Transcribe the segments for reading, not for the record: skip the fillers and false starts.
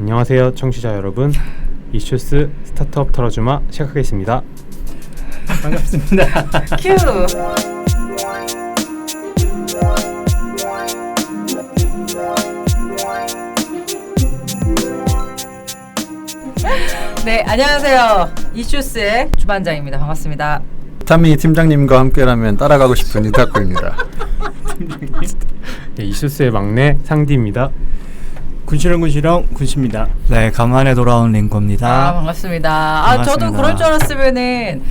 안녕하세요 청취자 여러분, 이슈스 스타트업 털어주마 시작하겠습니다. 반갑습니다. 큐. 네, 안녕하세요. 이슈스의 주반장입니다. 반갑습니다. 타미 팀장님과 함께라면 따라가고 싶은 이타코입니다. 네, 이슈스의 막내 상디입니다. 군시렁 군시입니다. 네, 간만에 돌아온 링고입니다. 반갑습니다. 반갑습니다. 저도 그럴 줄 알았으면은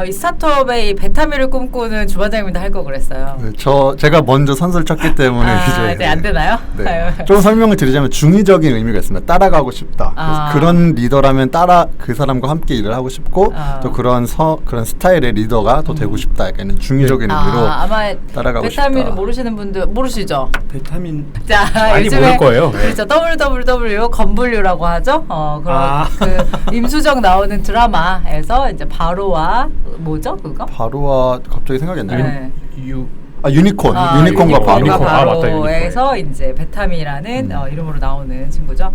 이 스타트업의 이 베타미를 꿈꾸는 주반장님도 할 거 그랬어요. 네, 제가 먼저 선수를 쳤기 때문에 이제 네, 안 되나요? 네. 좀 설명을 드리자면 중의적인 의미가 있습니다. 따라가고 싶다. 그래서 그런 리더라면 그 사람과 함께 일을 하고 싶고 또 그런 스타일의 리더가 더 되고 싶다. 약간 중의적인 의미로 아마 따라가고 베타미를 싶다. 모르시는 분들 모르시죠? 베타민. 자, 많이 요즘에 모를 거예요. 네. 그렇죠. WWW 건블류라고 하죠. 그런 그 임수정 나오는 드라마에서 이제 바로와 뭐죠 그거? 바로와 갑자기 생각이 안 나요. 네. 유니콘. 유니콘과 유니콘. 바로. 유니콘. 아, 맞다, 바로에서 이제 베타미라는 이름으로 나오는 친구죠.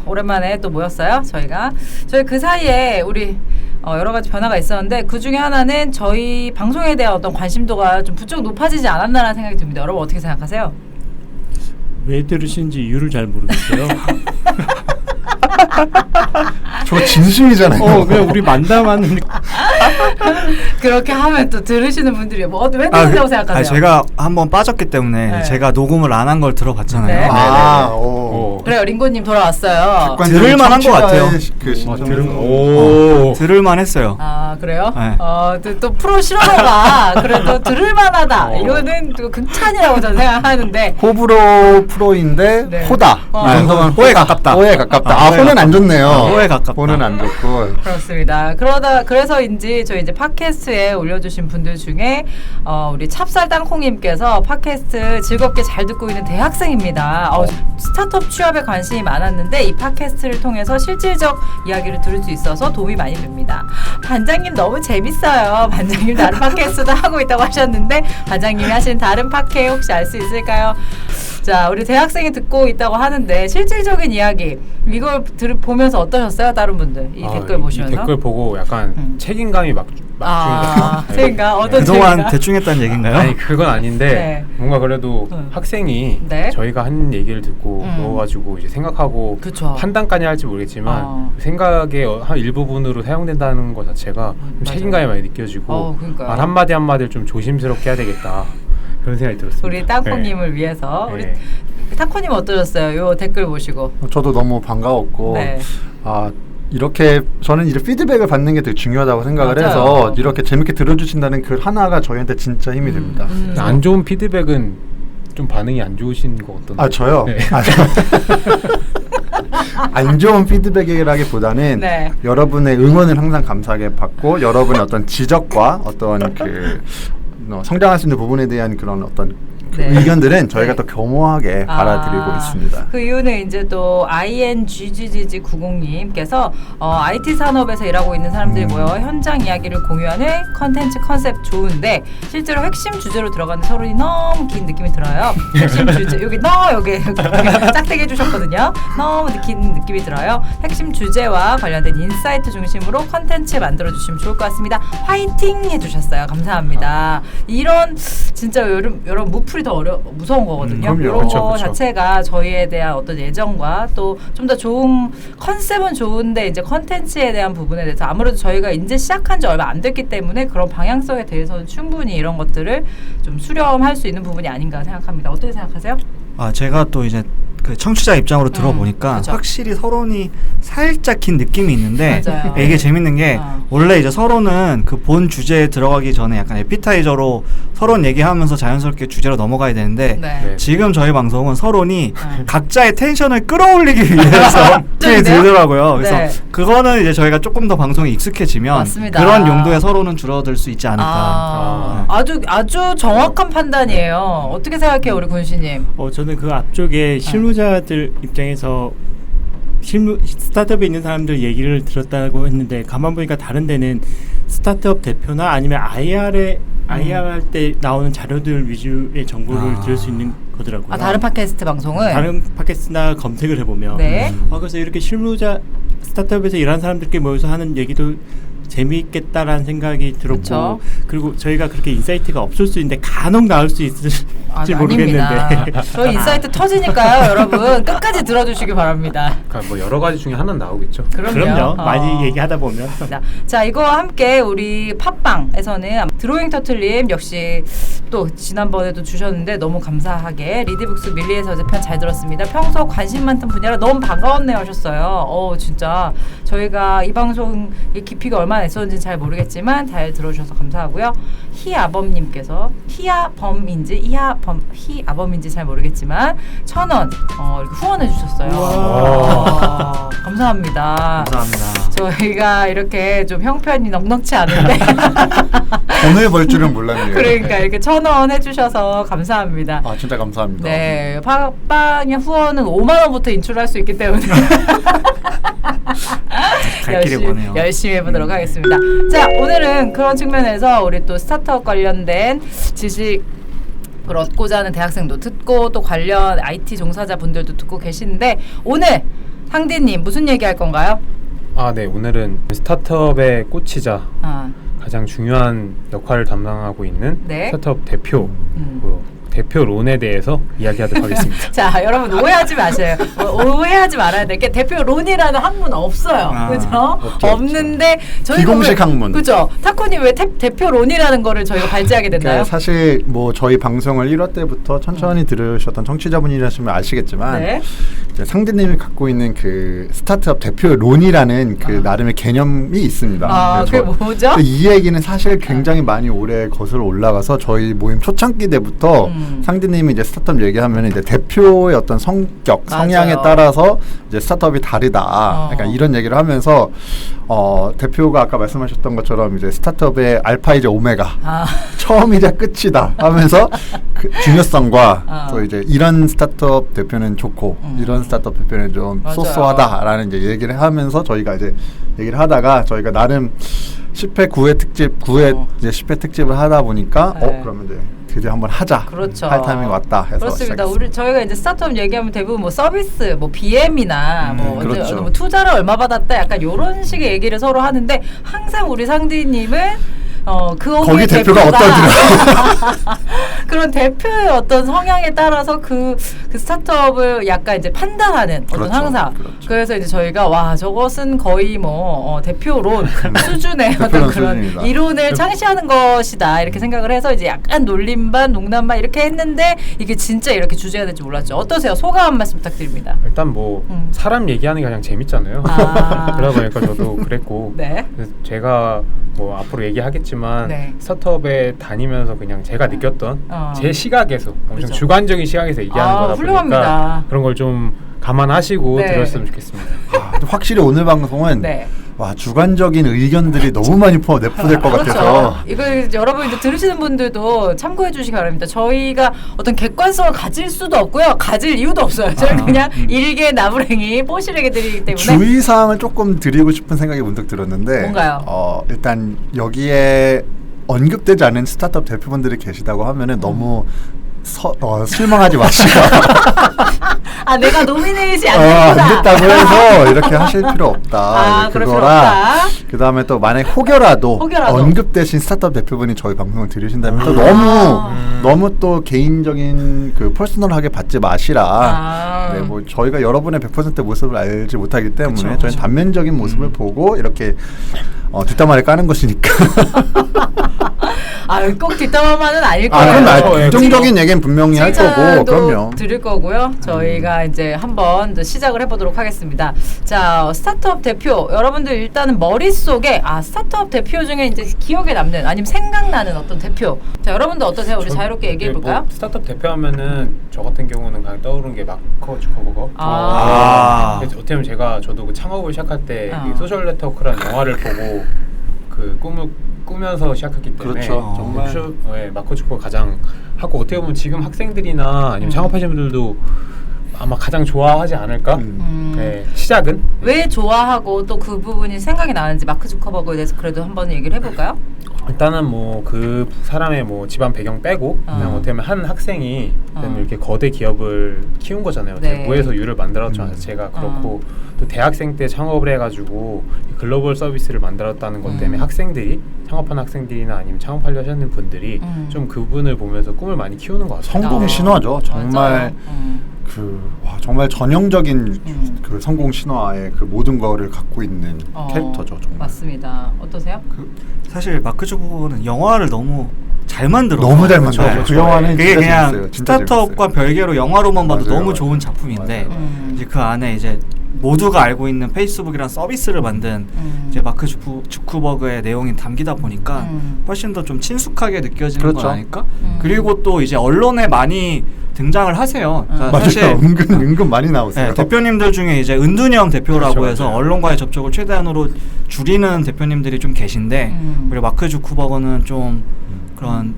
오랜만에 또 모였어요. 저희 그 사이에 우리 여러 가지 변화가 있었는데 그 중에 하나는 저희 방송에 대한 어떤 관심도가 좀 부쩍 높아지지 않았나라는 생각이 듭니다. 여러분 어떻게 생각하세요? 왜 들으시는지 이유를 잘 모르겠어요. 저 진심이잖아요. 그냥 우리 만담하는. 그렇게 하면 또 들으시는 분들이 왜 그런다고 생각하세요? 제가 한번 빠졌기 때문에 네. 제가 녹음을 안 한 걸 들어봤잖아요. 네. 오. 그래요, 링고님 돌아왔어요. 들을만한 것 같아요. 들을만 했어요. 그래요? 네. 또 프로 실험가 그래도 들을만하다. 이거는 또 극찬이라고 저는 생각하는데. 호불호 프로인데 네. 호다. 이 정도면 호에 가깝다. 호에 가깝다. 호에 호는 안 좋네요. 호에 가깝다. 호는 안 좋고. 그렇습니다. 그래서인지 저희 이제 팟캐스트에 올려주신 분들 중에 우리 찹쌀 땅콩님께서 팟캐스트 즐겁게 잘 듣고 있는 대학생입니다. 스타트업 취업에 관심이 많았는데 이 팟캐스트를 통해서 실질적 이야기를 들을 수 있어서 도움이 많이 됩니다. 반장님 너무 재밌어요. 반장님 다른 팟캐스트도 하고 있다고 하셨는데 반장님이 하신 다른 팟캐 혹시 알 수 있을까요? 자, 우리 대학생이 듣고 있다고 하는데 실질적인 이야기 이걸 보면서 어떠셨어요? 다른 분들 이 댓글 보시면서? 이 댓글 보고 약간 책임감이 막 책임감? 어떤 그동안 책임감? 대충 했다는 얘기인가요? 아니 그건 아닌데 네. 뭔가 그래도 학생이 네. 저희가 한 얘기를 듣고 넣어가지고 이제 생각하고 그쵸. 판단까지 할지 모르겠지만 생각의 한 일부분으로 사용된다는 것 자체가 좀 책임감이 많이 느껴지고 그러니까요. 말 한마디 한마디를 좀 조심스럽게 해야 되겠다 그런 생각이 들었습니다. 우리 땅콩님을 위해서 우리 네. 타코님 어떠셨어요? 요 댓글 보시고. 저도 너무 반가웠고 네. 이렇게 저는 이제 피드백을 받는 게 되게 중요하다고 생각을 맞아요. 해서 이렇게 재밌게 들어주신다는 글 하나가 저희한테 진짜 힘이 됩니다. 안 좋은 피드백은 좀 반응이 안 좋으신 것 같던데. 저요? 네. 안 좋은 피드백이라기보다는 네. 여러분의 응원을 항상 감사하게 받고 여러분의 어떤 지적과 어떤 성장할 수 있는 부분에 대한 그런 어떤 네. 의견들은 저희가 네. 또 겸허하게 받아들이고 있습니다. 그 이유는 이제 또 INGGG90님께서 IT 산업에서 일하고 있는 사람들이 모여 현장 이야기를 공유하는 컨텐츠 컨셉 좋은데 실제로 핵심 주제로 들어가는 서론이 너무 긴 느낌이 들어요. 핵심 주제 여기 짝대기 해주셨거든요. 너무 긴 느낌이 들어요. 핵심 주제와 관련된 인사이트 중심으로 컨텐츠 만들어주시면 좋을 것 같습니다. 화이팅 해주셨어요. 감사합니다. 이런 진짜 여러분 무풀이 더 무서운 거거든요. 그럼요. 이런 거 그쵸. 자체가 저희에 대한 어떤 예정과 또 좀 더 좋은 컨셉은 좋은데 이제 컨텐츠에 대한 부분에 대해서 아무래도 저희가 이제 시작한 지 얼마 안 됐기 때문에 그런 방향성에 대해서는 충분히 이런 것들을 좀 수렴할 수 있는 부분이 아닌가 생각합니다. 어떻게 생각하세요? 제가 또 이제 그 청취자 입장으로 들어보니까 그쵸. 확실히 서론이 살짝 긴 느낌이 있는데 맞아요. 이게 재밌는 게 원래 이제 서론은 그 본 주제에 들어가기 전에 약간 에피타이저로 서론 얘기하면서 자연스럽게 주제로 넘어가야 되는데 네. 지금 저희 방송은 서론이 각자의 텐션을 끌어올리기 위해서 네. 들더라고요. 그래서 네. 그거는 이제 저희가 조금 더 방송에 익숙해지면 맞습니다. 그런 용도의 서론은 줄어들 수 있지 않을까. 아주 정확한 판단이에요. 어떻게 생각해요, 우리 군씨님? 저는 그 앞쪽에 실무자들 입장에서 스타트업에 있는 사람들 얘기를 들었다고 했는데 가만 보니까 다른 데는 스타트업 대표나 아니면 IR 할 때 나오는 자료들 위주의 정보를 들을 수 있는 거더라고요. 다른 팟캐스트 방송을 다른 팟캐스트나 검색을 해보면 네. 그래서 이렇게 실무자 스타트업에서 일하는 사람들끼리 모여서 하는 얘기도 재미있겠다라는 생각이 들었고 그쵸. 그리고 저희가 그렇게 인사이트가 없을 수 있는데 간혹 나올 수 있을지 모르겠는데 아닙니다. 저희 인사이트 터지니까요. 여러분 끝까지 들어주시기 바랍니다. 그러니까 뭐 여러 가지 중에 하나는 나오겠죠. 그럼요. 많이 얘기하다 보면 자, 이거와 함께 우리 팟빵에서는 드로잉 터틀님 역시 또 지난번에도 주셨는데 너무 감사하게 리드북스 밀리의 서재편 잘 들었습니다. 평소 관심 많던 분야라 너무 반가웠네요 하셨어요. 진짜 저희가 이 방송의 깊이가 얼마나 있었는지 잘 모르겠지만 잘 들어주셔서 감사하고요. 희아범님께서 희아범인지 잘 모르겠지만 1,000원 이렇게 후원해 주셨어요. 감사합니다. 감사합니다. 저희가 이렇게 좀 형편이 넉넉치 않은데 돈을 벌 줄은 몰랐네요. 그러니까 이렇게 1,000원 해주셔서 감사합니다. 진짜 감사합니다. 네, 팟빵의 후원은 5만 원부터 인출할 수 있기 때문에 갈 길이 머네요. 열심히 해보도록 하겠습니다. 자, 오늘은 그런 측면에서 우리 또 스타트업 관련된 지식을 얻고자 하는 대학생도 듣고 또 관련 IT 종사자 분들도 듣고 계시는데 오늘 상디님 무슨 얘기할 건가요? 네. 오늘은 스타트업의 꽃이자 가장 중요한 역할을 담당하고 있는 네. 스타트업 대표 대표론에 대해서 이야기하도록 하겠습니다. 자, 여러분 오해하지 마세요. 오해하지 말아야 될 게 대표론이라는 학문 없어요. 그죠? 없는데 저희 비공식 학문. 그죠? 타코님 왜 대표론이라는 거를 저희가 발제하게 됐나요? 사실 뭐 저희 방송을 1화 때부터 천천히 들으셨던 청취자분이라시면 아시겠지만 네. 이제 상대님이 갖고 있는 그 스타트업 대표론이라는 그 나름의 개념이 있습니다. 그게 뭐죠? 이 얘기는 사실 굉장히 많이 오래 거슬러 올라가서 저희 모임 초창기 때부터 상대님이 이제 스타트업 얘기하면 이제 대표의 어떤 성격, 성향에 따라서 이제 스타트업이 다르다. 약간 이런 얘기를 하면서 대표가 아까 말씀하셨던 것처럼 이제 스타트업의 알파이자 오메가, 처음이자 끝이다 하면서 그 중요성과 또 이제 이런 스타트업 대표는 좋고 이런 스타트업 대표는 좀 쏘쏘하다라는 이제 얘기를 하면서 저희가 이제 얘기를 하다가 저희가 나름 10회 9회 특집 9회 이제 10회 특집을 하다 보니까 그러면 이제 드디어 한번 하자. 그렇죠. 할 타이밍이 왔다 해서 그렇습니다. 시작했습니다. 저희가 이제 스타트업 얘기하면 대부분 뭐 서비스, 뭐 BM이나 그렇죠. 뭐 투자를 얼마 받았다 약간 이런 식의 얘기를 서로 하는데 항상 우리 상디님은 거기 대표가 어떠더라. 그런 대표의 어떤 성향에 따라서 그 스타트업을 약간 이제 판단하는 그렇죠. 항상. 그렇죠. 그래서 이제 저희가 저것은 거의 뭐 대표론 수준의 어떤 그런 수준입니다. 이론을 창시하는 것이다 이렇게 생각을 해서 이제 약간 놀림 반 농담 반 이렇게 했는데 이게 진짜 이렇게 주제가 될지 몰랐죠. 어떠세요? 소감 한 말씀 부탁드립니다. 일단 뭐 사람 얘기하는 게 가장 재밌잖아요. 그러다 보니까 저도 그랬고 네. 그래서 제가 뭐 앞으로 얘기하겠지만 네. 스타트업에 다니면서 그냥 제가 느꼈던 제 시각에서 엄청 그렇죠. 주관적인 시각에서 얘기하는 거다 훌륭합니다. 보니까 그런 걸 좀 감안하시고 네. 들었으면 좋겠습니다. 확실히 오늘 방송은 네. 주관적인 의견들이 너무 많이 내포될 것 같아서 이거 여러분 이제 들으시는 분들도 참고해 주시기 바랍니다. 저희가 어떤 객관성을 가질 수도 없고요. 가질 이유도 없어요. 저희 그냥 일개 나부랭이 뽀시래기들이기 때문에 주의사항을 조금 드리고 싶은 생각이 문득 들었는데 뭔가요? 일단 여기에 언급되지 않은 스타트업 대표분들이 계시다고 하면은 너무 실망하지 마시고 내가 노미네이시 안 안 됐구나. 됐다고 해서 이렇게 하실 필요 없다. 그거랑 그 다음에 또 만약 혹여라도 언급되신 스타트업 대표분이 저희 방송을 들으신다면 또 너무 또 개인적인 그 퍼스널하게 받지 마시라. 네, 뭐 저희가 여러분의 100% 모습을 알지 못하기 때문에 저희는 단면적인 모습을 보고 이렇게 뒷담화를 까는 것이니까. 꼭 뒷담화만은 아닐 거예요. 그럼 긍정적인 얘기는 분명히 할 거고, 그럼요. 드릴 거고요. 저희가 이제 한번 시작을 해보도록 하겠습니다. 자, 스타트업 대표 여러분들 일단은 머릿속에 스타트업 대표 중에 이제 기억에 남는 아니면 생각나는 어떤 대표. 자, 여러분들 어떠세요? 우리 자유롭게 얘기해 볼까요? 뭐 스타트업 대표하면은 저 같은 경우는 그냥 떠오르는 게 마크 주커버거. 어떻게 보면 저도 그 창업을 시작할 때 소셜 네트워크라는 영화를 보고 그 꿈을 꾸면서 시작했기 때문에 그렇죠. 정말 마크 주커버가 가장 하고 어떻게 보면 지금 학생들이나 아니면 창업하시는 분들도 아마 가장 좋아하지 않을까? 네, 시작은 왜 좋아하고 또 그 부분이 생각이 나는지 마크 주커버그에 대해서 그래도 한번 얘기를 해볼까요? 일단은 뭐 그 사람의 뭐 집안 배경 빼고 그냥 어떻게 보면 한 학생이 이렇게 거대 기업을 키운 거잖아요. 네. 무에서 유를 만들었죠. 제가 그렇고 또 대학생 때 창업을 해가지고 글로벌 서비스를 만들었다는 것 때문에 학생들이 창업한 학생들이나 아니면 창업하려 하시는 분들이 좀 그분을 보면서 꿈을 많이 키우는 것 같아요. 성공 신화죠. 정말 맞아요. 정말 전형적인 그 성공 신화의 그 모든 거를 갖고 있는 캐릭터죠. 정말. 맞습니다. 어떠세요? 사실 마크 주커버그는 영화를 너무 잘 만들어. 너무 잘 만들었어요. 그 영화는 그게 진짜 그냥 재밌어요. 진짜 스타트업과 재밌어요. 별개로 영화로만 봐도 맞아요, 너무 맞아요. 좋은 작품인데 맞아요. 이제 그 안에 이제 모두가 알고 있는 페이스북이란 서비스를 만든 이제 마크 주커버그의 내용이 담기다 보니까 훨씬 더 좀 친숙하게 느껴지는 그렇죠. 거 아닐까? 그리고 또 이제 언론에 많이 등장을 하세요. 그러니까 맞아요. 사실 은근 많이 나오세요. 네, 대표님들 중에 이제 은둔형 대표라고 그렇죠, 해서 맞아요. 언론과의 접촉을 최대한으로 줄이는 대표님들이 좀 계신데 그리고 마크 주커버그는 좀 그런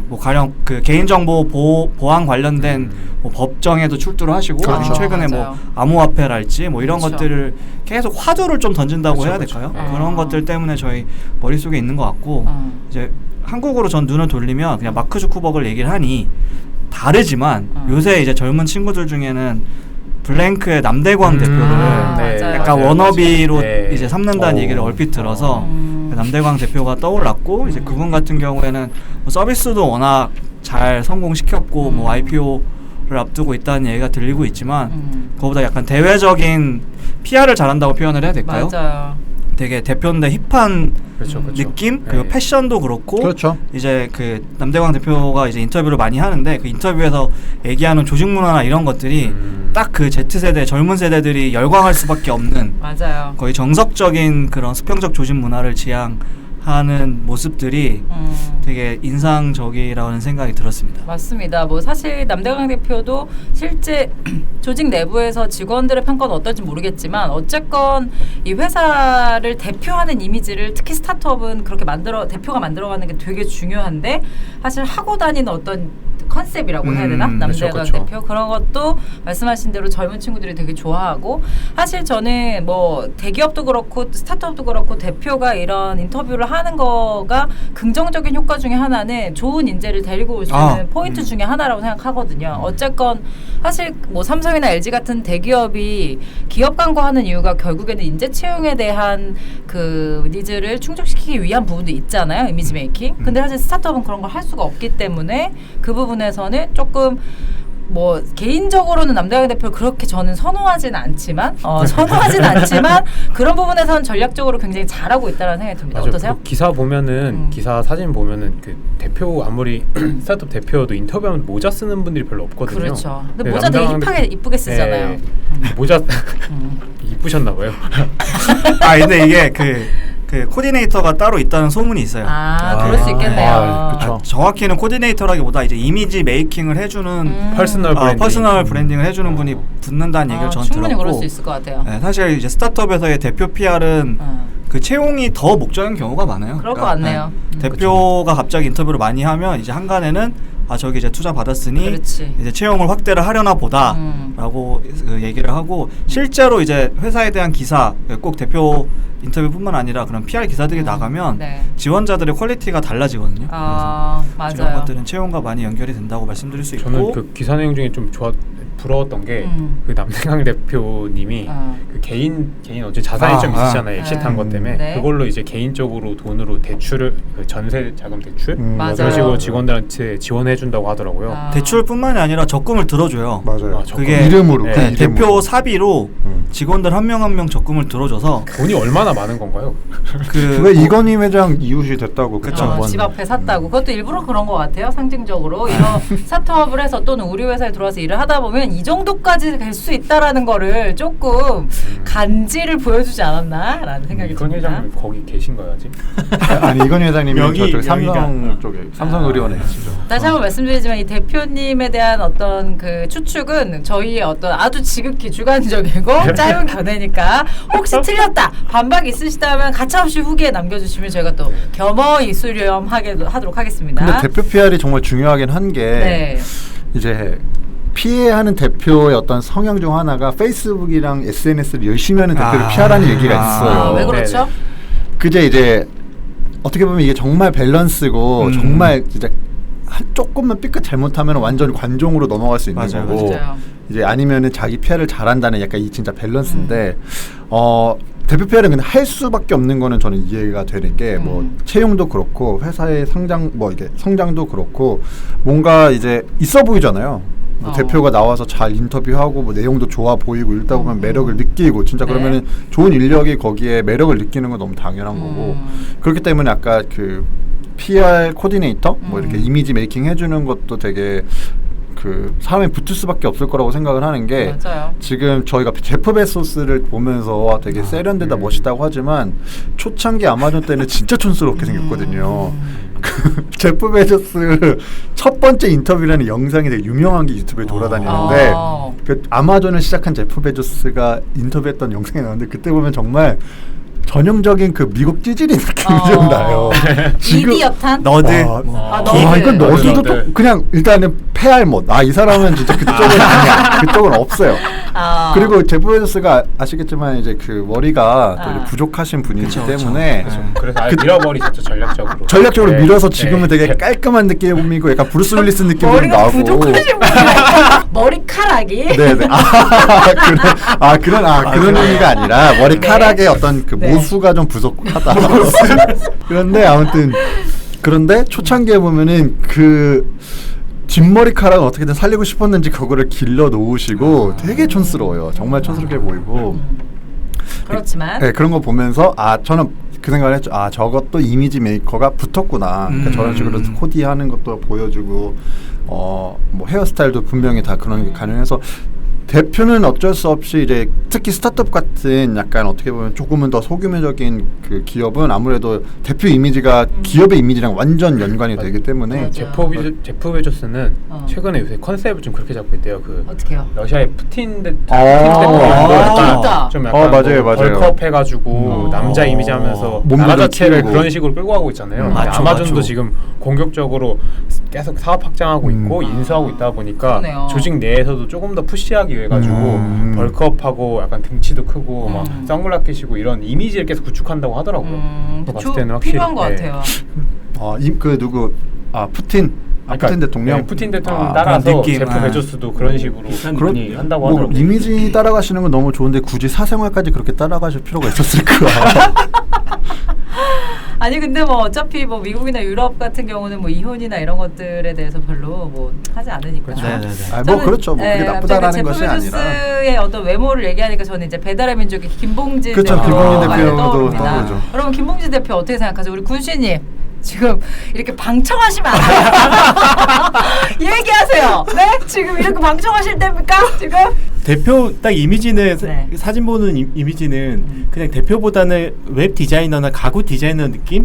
뭐 가령 그 개인정보 보안 관련된 뭐 법정에도 출두를 하시고 그렇죠. 아니면 최근에 맞아요. 뭐 암호화폐랄지 뭐 이런 그렇죠. 것들을 계속 화두를 좀 던진다고 그렇죠, 해야 그렇죠. 될까요? 그런 것들 때문에 저희 머릿속에 있는 것 같고 이제 한국으로 전 눈을 돌리면 그냥 마크 주커버그를 얘기를 하니 다르지만 요새 이제 젊은 친구들 중에는 블랭크의 남대광 대표를 맞아요. 약간 맞아요, 워너비로 맞아요. 네. 이제 삼는다는 얘기를 얼핏 들어서 남대광 대표가 떠올랐고 이제 그분 같은 경우에는 뭐 서비스도 워낙 잘 성공시켰고 뭐 IPO를 앞두고 있다는 얘기가 들리고 있지만 그거보다 약간 대외적인 PR을 잘한다고 표현을 해야 될까요? 맞아요. 되게 대표인데 힙한 그렇죠, 그렇죠. 느낌? 네. 그리고 패션도 그렇고 그렇죠. 이제 그 남대광 대표가 이제 인터뷰를 많이 하는데 그 인터뷰에서 얘기하는 조직 문화나 이런 것들이 딱 그 Z세대 젊은 세대들이 열광할 수밖에 없는 맞아요. 거의 정석적인 그런 수평적 조직 문화를 지향하는 모습들이 되게 인상적이라는 생각이 들었습니다. 맞습니다. 뭐 사실 남대광 대표도 실제 조직 내부에서 직원들의 평가는 어떨지 모르겠지만 어쨌건 이 회사를 대표하는 이미지를 특히 스타트업은 그렇게 대표가 만들어가는 게 되게 중요한데 사실 하고 다니는 어떤 컨셉이라고 해야 되나? 남대광 그렇죠. 대표 그런 것도 말씀하신 대로 젊은 친구들이 되게 좋아하고 사실 저는 뭐 대기업도 그렇고 스타트업도 그렇고 대표가 이런 인터뷰를 하는 거가 긍정적인 효과 중에 하나는 좋은 인재를 데리고 올 수 있는 포인트 중에 하나라고 생각하거든요. 어쨌건 사실 뭐 삼성이나 LG 같은 대기업이 기업 광고하는 이유가 결국에는 인재 채용에 대한 그 니즈를 충족시키기 위한 부분도 있잖아요. 이미지 메이킹. 근데 사실 스타트업은 그런 걸 할 수가 없기 때문에 그 부분에서는 조금 뭐 개인적으로는 남대광 대표를 그렇게 저는 선호하지는 않지만 그런 부분에서는 전략적으로 굉장히 잘하고 있다는 생각이 듭니다. 맞아요. 어떠세요? 그 기사 보면은 기사 사진 보면은 그 대표 아무리 스타트업 대표도 인터뷰하면 모자 쓰는 분들이 별로 없거든요. 그렇죠. 근데 네, 모자 되게 남대광 이쁘게 쓰잖아요. 네. 모자 이쁘셨나 봐요. 근데 이게 그 코디네이터가 따로 있다는 소문이 있어요. 그럴 수 있겠네요. 그렇죠. 정확히는 코디네이터라기보다 이제 이미지 메이킹을 해주는 퍼스널 브랜딩을 해주는 분이 붙는다는 얘기를 전 충분히 들었고 그럴 수 있을 것 같아요. 네, 사실 이제 스타트업에서의 대표 PR은 그 채용이 더 목적인 경우가 많아요. 그럴 것 같네요. 대표가 갑자기 인터뷰를 많이 하면 이제 한간에는 저기 이제 투자 받았으니 그렇지. 이제 채용을 확대를 하려나 보다라고 그 얘기를 하고 실제로 이제 회사에 대한 기사 꼭 대표 인터뷰뿐만 아니라 그런 PR 기사들이 나가면 네. 지원자들의 퀄리티가 달라지거든요. 그래서 맞아요. 이런 것들은 채용과 많이 연결이 된다고 말씀드릴 수 있고 저는 그 기사 내용 중에 좀 부러웠던 게 그 남대광 대표님이 그 개인 어째 자산이 좀 있으시잖아요. 엑시트한 것 때문에 네. 그걸로 이제 개인적으로 돈으로 대출을 그 전세 자금 대출 맞아요. 그런 식으로 직원들한테 지원해 준다고 하더라고요. 대출뿐만이 아니라 적금을 들어줘요. 맞아요. 그게 이름으로 네. 그 이름으로. 대표 사비로 직원들 한 명 한 명 적금을 들어줘서 돈이 얼마나 많은 건가요? 왜 이건희 회장 이웃이 됐다고 그쵸. 집 앞에 샀다고. 그것도 일부러 그런 것 같아요. 상징적으로 이런 스타트업을 해서 또는 우리 회사에 들어와서 일을 하다 보면 이 정도까지 갈 수 있다라는 거를 조금 간지를 보여주지 않았나라는 생각이 이건 듭니다. 회장님 거기 계신 거야 아직? 아니 이건희 회장님이 저쪽 여기가. 삼성 쪽에 삼성의료원에 계시죠. 다시 한번 말씀드리지만 이 대표님에 대한 어떤 그 추측은 저희의 어떤 아주 지극히 주관적이고 짧은 견해니까 혹시 틀렸다 반박이 있으시다면 가차없이 후기에 남겨주시면 저희가 또 겸허히 수렴하도록 하겠습니다. 근데 대표 PR이 정말 중요하긴 한 게 네. 이제 피해야 하는 대표의 어떤 성향 중 하나가 페이스북이랑 SNS를 열심히 하는 대표를 피하라는 얘기가 있어요. 왜 그렇죠? 네네. 그제 이제 어떻게 보면 이게 정말 밸런스고 정말 진짜 조금만 삐끗 잘못하면 완전 관종으로 넘어갈 수 있는 맞아요. 거고 맞아요. 이제 아니면은 자기 피해를 잘한다는 약간 이 진짜 밸런스인데 대표 피해를 근데 할 수밖에 없는 거는 저는 이해가 되는 게 뭐 채용도 그렇고 회사의 성장 뭐 이게 성장도 그렇고 뭔가 이제 있어 보이잖아요. 뭐 대표가 나와서 잘 인터뷰하고 뭐 내용도 좋아 보이고 읽다 보면 매력을 느끼고 진짜 네. 그러면은 좋은 인력이 거기에 매력을 느끼는 건 너무 당연한 거고 그렇기 때문에 아까 그 PR 코디네이터 뭐 이렇게 이미지 메이킹 해주는 것도 되게 그 사람이 붙을 수밖에 없을 거라고 생각을 하는 게 맞아요. 지금 저희가 제프 베소스를 보면서 되게 세련되다 멋있다고 하지만 초창기 아마존 때는 진짜 촌스럽게 생겼거든요. 그 제프 베조스 첫 번째 인터뷰라는 영상이 되게 유명한 게 유튜브에 돌아다니는데 그 아마존을 시작한 제프 베조스가 인터뷰했던 영상이 나오는데 그때 보면 정말 전형적인 그 미국 찌질이 느낌이 좀 나요. 이디어탄? 너드 너드. 이건 너드도 너드. 또 그냥 일단은 패알못. 이 사람은 진짜 그쪽은 아니야. 그쪽은 없어요. 그리고 제프 베조스가 아시겠지만 이제 그 머리가 또 이제 부족하신 분이기 때문에 그래서 아예 밀어버리셨죠 전략적으로. 전략적으로 네. 밀어서 네. 지금은 되게 깔끔한 느낌이고 약간 브루스 윌리스 느낌도 머리가 나고. 부족하신 분이 머리카락이? 네네. 그런 의미가 아니라 머리카락의 어떤 그 네. 모수가 좀 부족하다. 그런데 아무튼 그런데 초창기에 보면은 그 뒷머리카락을 어떻게든 살리고 싶었는지 그거를 길러 놓으시고 되게 촌스러워요. 정말 촌스럽게 보이고. 그렇지만 네, 그런 거 보면서 저는 그 생각을 했죠. 저것도 이미지 메이커가 붙었구나. 그러니까 저런 식으로 코디하는 것도 보여주고 뭐 헤어스타일도 분명히 다 그런 게 가능해서 대표는 어쩔 수 없이 이제 특히 스타트업 같은 약간 어떻게 보면 조금은 더 소규모적인 그 기업은 아무래도 대표 이미지가 기업의 이미지랑 완전 연관이 되기 때문에 맞아. 제프 베조스는 최근에 요새 컨셉을 좀 그렇게 잡고 있대요. 그 어떻게요? 러시아의 푸틴 아. 좀 약간 맞아요, 뭐 맞아요. 벌크업 해가지고 남자 이미지 하면서 몸도 나라 좀 자체를 키우고. 그런 식으로 끌고 가고 있잖아요. 근데 마초, 아마존도 마초. 지금 공격적으로 계속 사업 확장하고 있고 인수하고 있다 보니까 그러네요. 조직 내에서도 조금 더 푸시하기 위해 가지고 벌크업하고 약간 등치도 크고 막 선글라스 끼시고 이런 이미지를 계속 구축한다고 하더라고요. 그거 봤을 때는 확실히 필요한 것 네. 같아요. 그 누구 푸틴 푸틴 대통령. 네, 푸틴 대통령 아, 따라서 그런 느낌. 제프 베조스도 그런 식으로 많이 한다고 뭐 하더라고요. 이미지 따라가시는 건 너무 좋은데 굳이 사생활까지 그렇게 따라가실 필요가 있었을까? 아니 근데 뭐 어차피 뭐 미국이나 유럽 같은 경우는 뭐 이혼이나 이런 것들에 대해서 별로 뭐 하지 않으니까. 그렇죠. 네네네. 뭐 그렇죠. 뭐 그게 나쁘다라는 것이 아니라. 제프베조스의 어떤 외모를 얘기하니까 저는 이제 배달의 민족의 김봉진 그렇죠. 대표가 김봉진 대표도 떠오릅니다. 떠오르죠. 여러분 김봉진 대표 어떻게 생각하세요? 우리 군수님 지금 이렇게 방청하시면 안 돼요. 얘기하세요. 네? 지금 이렇게 방청하실 때입니까? 지금? 대표 딱 이미지는 네. 사진 보는 이미지는 그냥 대표보다는 웹 디자이너나 가구 디자이너 느낌?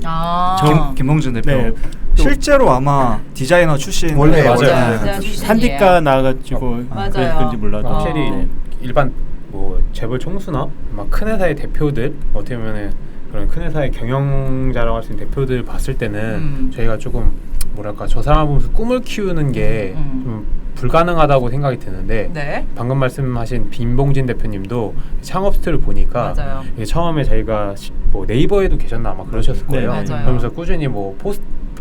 김봉준 대표 네. 실제로 아마 디자이너 출신 원래 맞아요. 맞아요. 산디과 나와가지고 맞아요. 그랬는지 몰라도 확실히 네. 일반 뭐 재벌 총수나 막 큰 회사의 대표들 어떻게 보면은 그런 큰 회사의 경영자라고 할 수 있는 대표들 봤을 때는 저희가 조금 뭐랄까 저 사람 보면서 꿈을 키우는 게 좀 불가능하다고 생각이 드는데 네. 방금 말씀하신 빈봉진 대표님도 창업 스토리를 보니까 맞아요. 이게 처음에 자기가 뭐 네이버에도 계셨나 아마 그러셨을 거예요. 네, 맞아요. 그러면서 꾸준히 뭐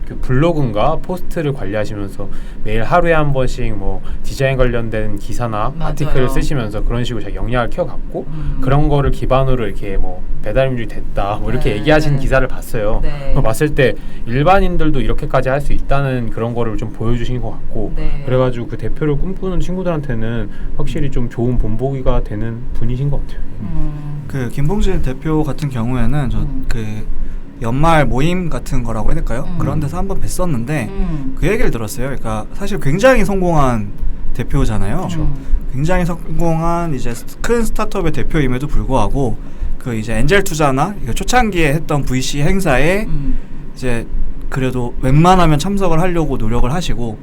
그 블로그인가 포스트를 관리하시면서 매일 하루에 한 번씩 뭐 디자인 관련된 기사나 맞아요. 아티클을 쓰시면서 그런 식으로 자기 역량을 키워갔고 그런 거를 기반으로 이렇게 뭐 배달민족이 됐다 뭐 이렇게 네, 얘기하신 네. 기사를 봤어요. 네. 그거 봤을 때 일반인들도 이렇게까지 할 수 있다는 그런 거를 좀 보여주신 것 같고 네. 그래가지고 그 대표를 꿈꾸는 친구들한테는 확실히 좀 좋은 본보기가 되는 분이신 것 같아요. 그 김봉진 대표 같은 경우에는 저 그 연말 모임 같은 거라고 해야 될까요? 그런 데서 한번 뵀었는데 그 얘기를 들었어요. 그러니까 사실 굉장히 성공한 대표잖아요. 굉장히 성공한 이제 큰 스타트업의 대표임에도 불구하고 그 이제 엔젤 투자나 초창기에 했던 VC 행사에 이제 그래도 웬만하면 참석을 하려고 노력을 하시고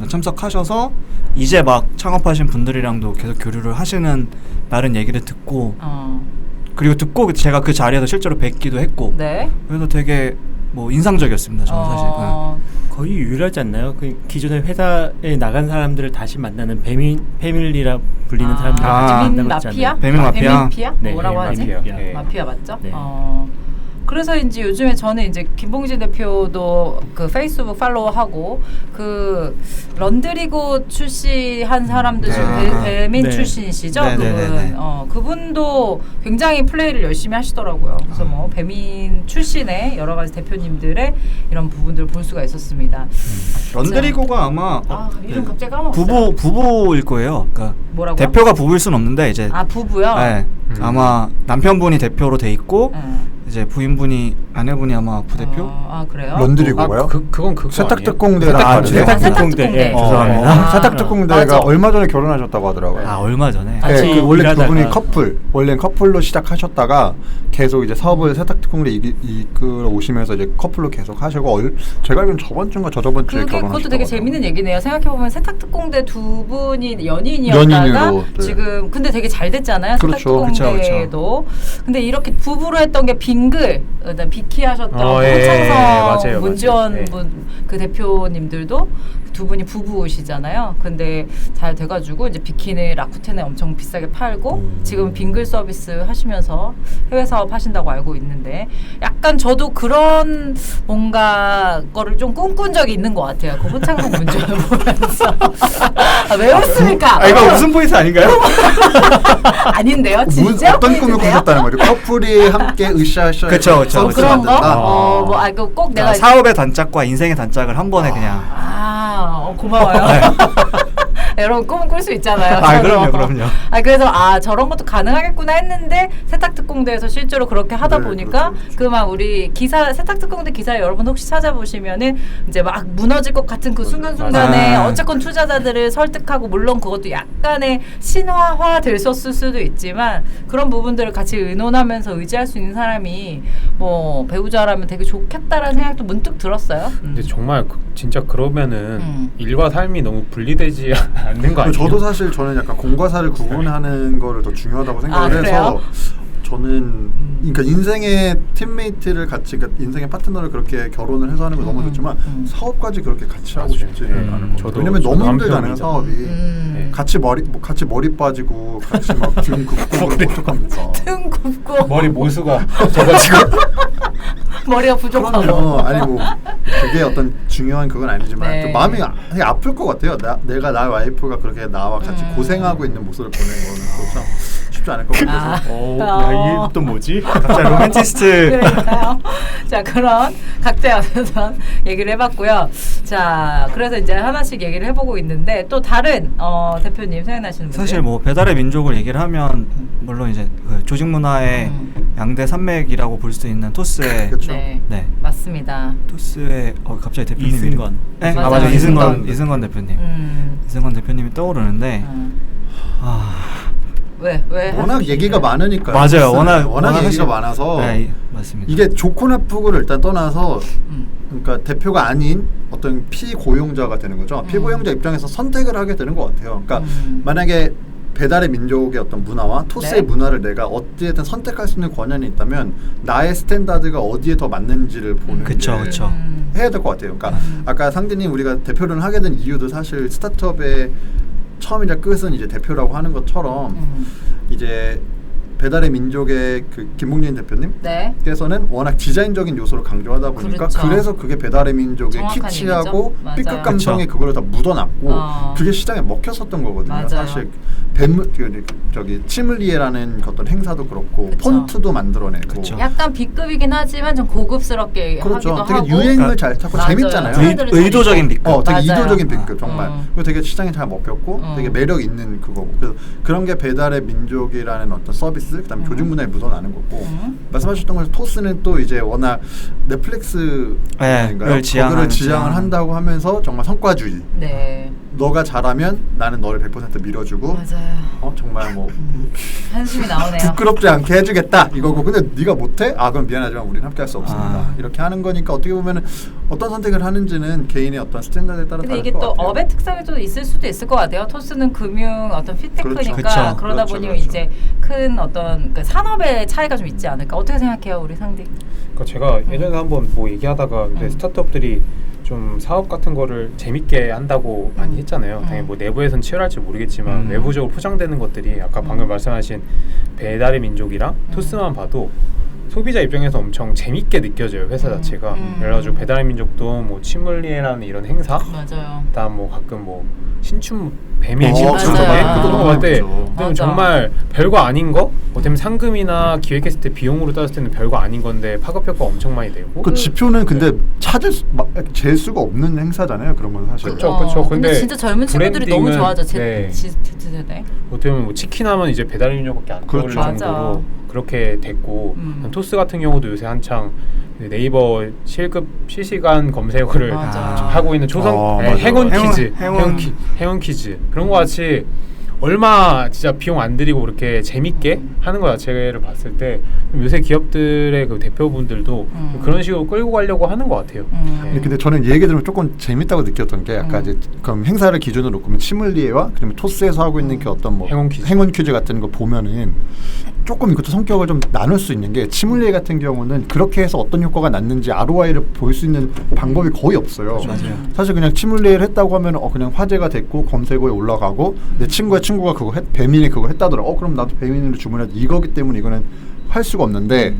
참석하셔서 이제 막 창업하신 분들이랑도 계속 교류를 하시는 다른 얘기를 듣고 그리고 듣고 제가 그 자리에서 실제로 뵙기도 했고 네. 그래서 되게 뭐 인상적이었습니다. 저는 사실. 거의 유일하지 않나요? 그 기존의 회사에 나간 사람들을 다시 만나는 패밀리라 불리는 사람들 배민 마피아? 배민 마피아? 네, 뭐라고 하지? 마피아. 네. 마피아 맞죠? 네. 그래서인지 요즘에 저는 이제 김봉진 대표도 그 페이스북 팔로우하고 그 런드리고 출시한 사람도 지금 배민 네. 출신이시죠? 네, 그분. 네, 네, 네. 그분도 굉장히 플레이를 열심히 하시더라고요. 그래서 뭐 배민 출신의 여러 가지 대표님들의 이런 부분들을 볼 수가 있었습니다. 런드리고가 아마 이름 갑자기 까먹었어요. 부부일 거예요. 그러니까 뭐라고요? 대표가 부부일 순 없는데 이제 부부요? 네, 아마 남편분이 대표로 돼 있고 이제 부인분이 아내분이 아마 부대표. 그래요? 런드리고가요? 그건 그거 세탁특공대랑 아니에요? 다르죠? 세탁특공대. 예. 죄송합니다. 세탁특공대가 맞아. 얼마 전에 결혼하셨다고 하더라고요. 얼마 전에. 같이 네, 원래 일하다가. 그분이 원래는 커플로 시작하셨다가 계속 이제 사업을 세탁특공대 이끌어 오시면서 이제 커플로 계속 하시고 제가 알기로는 저번 주인가 저저번 주에 결혼하셨다고 그것도 되게 재밌는 얘기네요. 생각해보면 세탁특공대 두 분이 연인이었다가 연인으로, 네. 지금 근데 되게 잘 됐잖아요. 그렇죠. 세탁특공대도. 근데 이렇게 부부로 했던 게 빙글, 그다음 비키 하셨던 맞아요, 홍창성, 문지원 맞아요. 분 그 대표님들도 두 분이 부부시잖아요. 근데 잘 돼가지고 이제 비키는 라쿠텐에 엄청 비싸게 팔고 지금 빙글 서비스 하시면서 해외 사업 하신다고 알고 있는데 약간 저도 그런 뭔가 거를 좀 꿈꾼 적이 있는 것 같아요. 그 호창성 문제를 보면서 왜 웃습니까? 이거 무슨 포인트 아닌가요? 아닌데요, 진짜? 어떤 꿈을 포인트인데요? 꾸셨다는 거죠? 커플이 함께 으쌰으쌰 그쵸, 그쵸, 그쵸. 그런 거? 만든다? 꼭 내가 사업의 단짝과 인생의 단짝을 한 번에 그냥. 고마워요. 여러분 꿈은 꿀 수 있잖아요. 그럼요. 그래서 저런 것도 가능하겠구나 했는데 세탁특공대에서 실제로 그렇게 하다 네, 보니까 그렇죠. 그 막 우리 기사 세탁특공대 기사 여러분 혹시 찾아보시면은 이제 막 무너질 것 같은 그 순간순간에 맞아요. 어쨌건 투자자들을 설득하고 물론 그것도 약간의 신화화 됐었을 수도 있지만 그런 부분들을 같이 의논하면서 의지할 수 있는 사람이 뭐 배우자라면 되게 좋겠다라는 생각도 문득 들었어요. 근데 정말 진짜 그러면은 일과 삶이 너무 분리되지 않는 거 아니에요? 저도 사실 저는 약간 공과 사를 구분하는 거를 더 중요하다고 생각을 해서 그래요? 저는 그러니까 인생의 팀메이트를 같이 그러니까 인생의 파트너를 그렇게 결혼을 해서 하는 거 너무 좋지만 사업까지 그렇게 같이 하고 싶지는 않은 것 같아요. 왜냐면 너무 힘들잖아요 사업이. 네. 같이 머리 빠지고 같이 막 등 굽고 그러면 어떡합니까? 등 굽고 머리 모수가 적어지고 머리가 부족하고 그럼요. 아니 뭐 그게 어떤 중요한 그건 아니지만 네. 좀 마음이 되게 아플 것 같아요. 내가 나의 와이프가 그렇게 나와 같이 고생하고 있는 모습을 보는 거는 참 쉽지 않을 것 같아서. 이게 또 뭐지? 갑자기 로맨티스트. 그러니까요. 자, 그런 각자의 어떤 얘기를 해봤고요. 자, 그래서 이제 하나씩 얘기를 해보고 있는데 또 다른 대표님 생각나시는 분들? 사실 뭐 배달의 민족을 얘기를 하면 물론 이제 그 조직 문화의 양대 산맥이라고 볼 수 있는 토스의 그렇죠. 네, 네. 맞습니다. 토스의 갑자기 대표님이 이승건. 네? 맞아요. 맞아요. 이승건. 이승건 대표님. 음. 이승건 대표님이 떠오르는데 왜? 워낙 얘기가 많으니까요. 맞아요. 워낙 얘기가 사실- 많아서 네, 맞습니다. 이게 좋고 나쁘고를 일단 떠나서 그러니까 대표가 아닌 어떤 피고용자가 되는 거죠. 피고용자 입장에서 선택을 하게 되는 것 같아요. 그러니까 만약에 배달의 민족의 어떤 문화와 토스의 네. 문화를 내가 어디에든 선택할 수 있는 권한이 있다면 나의 스탠다드가 어디에 더 맞는지를 보는 그쵸, 게 그쵸. 해야 될 것 같아요. 그러니까 아까 상진님 우리가 대표를 하게 된 이유도 사실 스타트업의 처음이자 끝은 이제 대표라고 하는 것처럼 이제 배달의 민족의 그 김봉진 대표님께서는 네. 워낙 디자인적인 요소를 강조하다 보니까 그렇죠. 그래서 그게 배달의 민족의 정확한 키치하고 얘기죠. 맞아요. B급 감성에 그걸 다 묻어놨고 그게 시장에 먹혔었던 거거든요. 맞아요. 사실 저기 치물리에라는 어떤 행사도 그렇고 그쵸. 폰트도 만들어내고 그쵸. 약간 B급이긴 하지만 좀 고급스럽게 그렇죠. 하기도 되게 하고 유행을 잘 타고 맞아요. 재밌잖아요. 사람들을 의도적인 잘 B급. 되게 맞아요. 이도적인 B급 정말. 음. 그리고 되게 시장에 잘 먹혔고 되게 매력 있는 그거고. 그래서 그런 게 배달의 민족이라는 어떤 서비스, 그다음에 조직 문화에 묻어나는 거고. 말씀하셨던 것처럼 토스는 또 이제 워낙 넷플릭스 네, 거를 지향을 한다고 하면서 정말 성과주의. 네. 너가 잘하면 나는 너를 100% 밀어주고 맞아요. 정말 뭐 한숨이 나오네요. 부끄럽지 않게 해주겠다 이거고. 근데 네가 못해? 그럼 미안하지만 우리는 함께할 수 없습니다. 이렇게 하는 거니까 어떻게 보면 어떤 선택을 하는지는 개인의 어떤 스탠다드에 따라 근데 다를 이게 것 또 같아요. 업의 특성이 좀 있을 수도 있을 것 같아요. 토스는 금융 어떤 피테크니까 그렇죠. 그러다 그렇죠. 보니 그렇죠. 이제 큰 어떤 그 산업의 차이가 좀 있지 않을까. 어떻게 생각해요, 우리 상디? 그러니까 제가 예전에 한번 뭐 얘기하다가 근데 스타트업들이 좀 사업 같은 거를 재밌게 한다고 많이 했잖아요. 당연히 뭐 내부에선 치열할지 모르겠지만 외부적으로 포장되는 것들이 아까 방금 말씀하신 배달의 민족이랑 토스만 봐도 소비자 입장에서 엄청 재밌게 느껴져요. 회사 자체가. 그래가지고 배달의 민족도 뭐 치물리에라는 이런 행사, 맞아요. 그다음 뭐 가끔 뭐 신춘 뱀의 맞아요. 신춘 그런 거 할 때 맞아. 정말 별거 아닌 거, 어쩌면 상금이나 기획했을 때 비용으로 따졌을 때는 별거 아닌 건데 파급 효과 엄청 많이 되고. 그 지표는 근데 잴 수가 없는 행사잖아요. 그런 건 사실. 그렇죠. 근데 진짜 젊은 친구들이 너무 브랜딩은- 좋아하죠. 네. Z세대. 어떻게 보면 뭐 치킨 하면 이제 배달의 민족밖에 안 떠오를 그렇죠. 정도로 맞아. 그렇게 됐고 토스 같은 경우도 요새 한창 네이버 실급 실시간 검색어를 맞아. 하고 있는 초성 맞아. 행운 퀴즈, 행운. 행운 퀴즈 그런 거 같이 얼마 진짜 비용 안 들이고 그렇게 재밌게 하는 거 자체를 봤을 때 요새 기업들의 그 대표분들도 그런 식으로 끌고 가려고 하는 것 같아요. 네. 근데 저는 이 얘기 들으면 조금 재밌다고 느꼈던 게 아까 이제 그럼 행사를 기준으로 놓고 치물리에와 그다음에 토스에서 하고 있는 그 어떤 뭐 행운 퀴즈 같은 거 보면은 조금 이것도 성격을 좀 나눌 수 있는 게 치물리에 같은 경우는 그렇게 해서 어떤 효과가 났는지 ROI를 볼 수 있는 방법이 거의 없어요. 맞아요. 사실 그냥 치물리에를 했다고 하면 그냥 화제가 됐고 검색어에 올라가고 내 친구가 그거 배민이 그거 했다더라. 그럼 나도 배민으로 주문해야 이거기 때문에 이거는 할 수가 없는데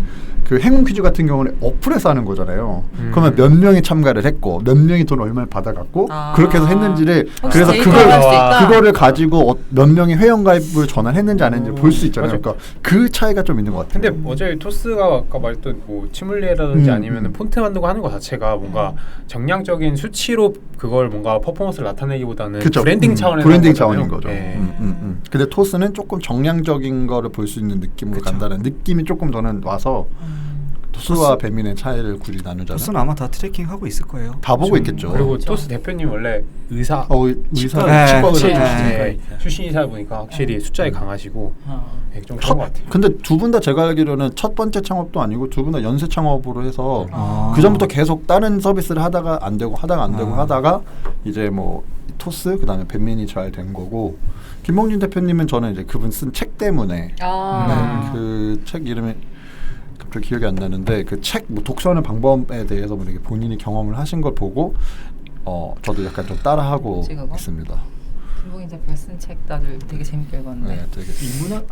그 행운 퀴즈 같은 경우는 어플에서 하는 거잖아요. 그러면 몇 명이 참가를 했고 몇 명이 돈 얼마를 받아갔고 그렇게 해서 했는지를 그래서 그거를 가지고 몇 명이 회원가입을 전환했는지 안 했는지 볼 수 있잖아요. 맞아. 그러니까 그 차이가 좀 있는 것 같아요. 근데 어제 토스가 아까 말했던 뭐 치물리에라든지 아니면 폰트 만들고 하는 거 자체가 뭔가 정량적인 수치로 그걸 뭔가 퍼포먼스를 나타내기보다는 그쵸. 브랜딩 차원에서 브랜딩 차원인 거죠. 네. 근데 토스는 조금 정량적인 거를 볼 수 있는 느낌으로 간다는 느낌이 조금 저는 와서 토스와 배민의 차이를 굳이 나누자면 토스는 아마 다 트래킹 하고 있을 거예요. 다 보고 있겠죠. 그리고 그렇죠. 토스 대표님 원래 의사 의사 치과 출신이사 보니까 확실히 숫자에 강하시고 좀 그런 것 같아요. 근데 두 분 다 제가 알기로는 첫 번째 창업도 아니고 두 분 다 연쇄 창업으로 해서 그 전부터 계속 다른 서비스를 하다가 안 되고 하다가 이제 뭐 토스 그다음에 밴민이 잘 된 거고 김봉진 대표님은 저는 이제 그분 쓴 책 때문에 그 책 이름이 갑자기 기억이 안 나는데 그 책 뭐 독서하는 방법에 대해서 뭐 이렇게 본인이 경험을 하신 걸 보고 저도 약간 좀 따라하고 있습니다. 김봉인 대표가 쓴 책 나도 되게 재밌게 읽었는데. 네, 되게 인문학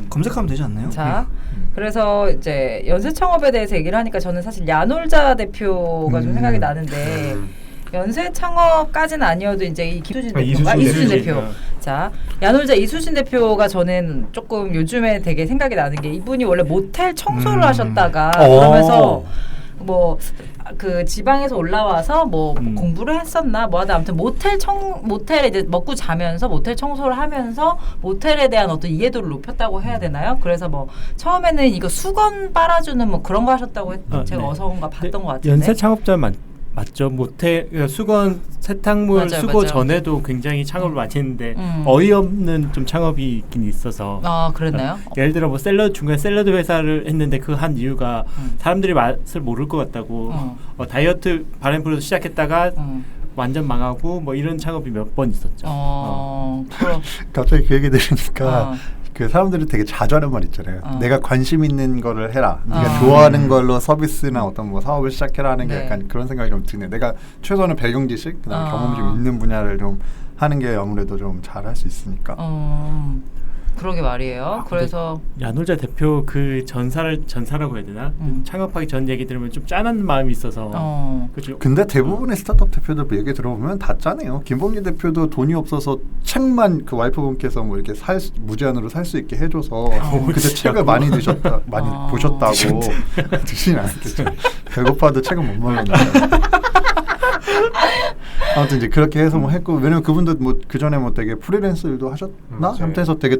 검색하면 되지 않나요? 자, 그래서 이제 연쇄 창업에 대해서 얘기를 하니까 저는 사실 야놀자 대표가 좀 생각이 나는데 연쇄 창업까지는 아니어도 이제 이 이수진 대표. 자, 야놀자 이수진 대표가 저는 조금 요즘에 되게 생각이 나는 게 이분이 원래 모텔 청소를 하셨다가 그러면서 뭐 그 지방에서 올라와서 뭐 공부를 했었나 뭐 하다 아무튼 모텔에 이제 먹고 자면서 모텔 청소를 하면서 모텔에 대한 어떤 이해도를 높였다고 해야 되나요? 그래서 뭐 처음에는 이거 수건 빨아주는 뭐 그런 거 하셨다고 제가 어디선가 봤던 것 같은데. 연쇄 창업자 맞죠. 모텔 그러니까 수건 세탁물 수거 맞아요. 전에도 굉장히 창업을 많이 했는데 어이없는 좀 창업이 있긴 있어서. 그랬나요? 예를 들어 뭐 중간에 샐러드 회사를 했는데 그 한 이유가 사람들이 맛을 모를 것 같다고 다이어트 바램프로 시작했다가 완전 망하고 뭐 이런 창업이 몇 번 있었죠. 갑자기 그 얘기 들으니까 그 사람들이 되게 자주 하는 말 있잖아요. 내가 관심 있는 거를 해라. 네가 좋아하는 걸로 서비스나 어떤 뭐 사업을 시작해라 하는 게 약간 그런 생각이 좀 드네. 내가 최소한은 배경 지식, 그다음에 경험이 좀 있는 분야를 좀 하는 게 아무래도 좀 잘할 수 있으니까. 그러게 말이에요. 그래서 야놀자 대표 그 전사라고 해야 되나? 창업하기 전 얘기 들으면 좀 짠한 마음이 있어서. 그렇죠. 근데 대부분의 스타트업 대표들 얘기 들어보면 다 짠해요. 김봉진 대표도 돈이 없어서 책만 그 와이프분께서 뭐 이렇게 무제한으로 살 수 있게 해줘서 그때 책을 많이 보셨다고 드시진 않겠죠. 배고파도 책은 못 먹는다. 아무튼 이제 그렇게 해서 뭐 했고 왜냐면 그분도 뭐 그 전에 뭐 되게 프리랜서 일도 하셨나? 아무튼 해서 되게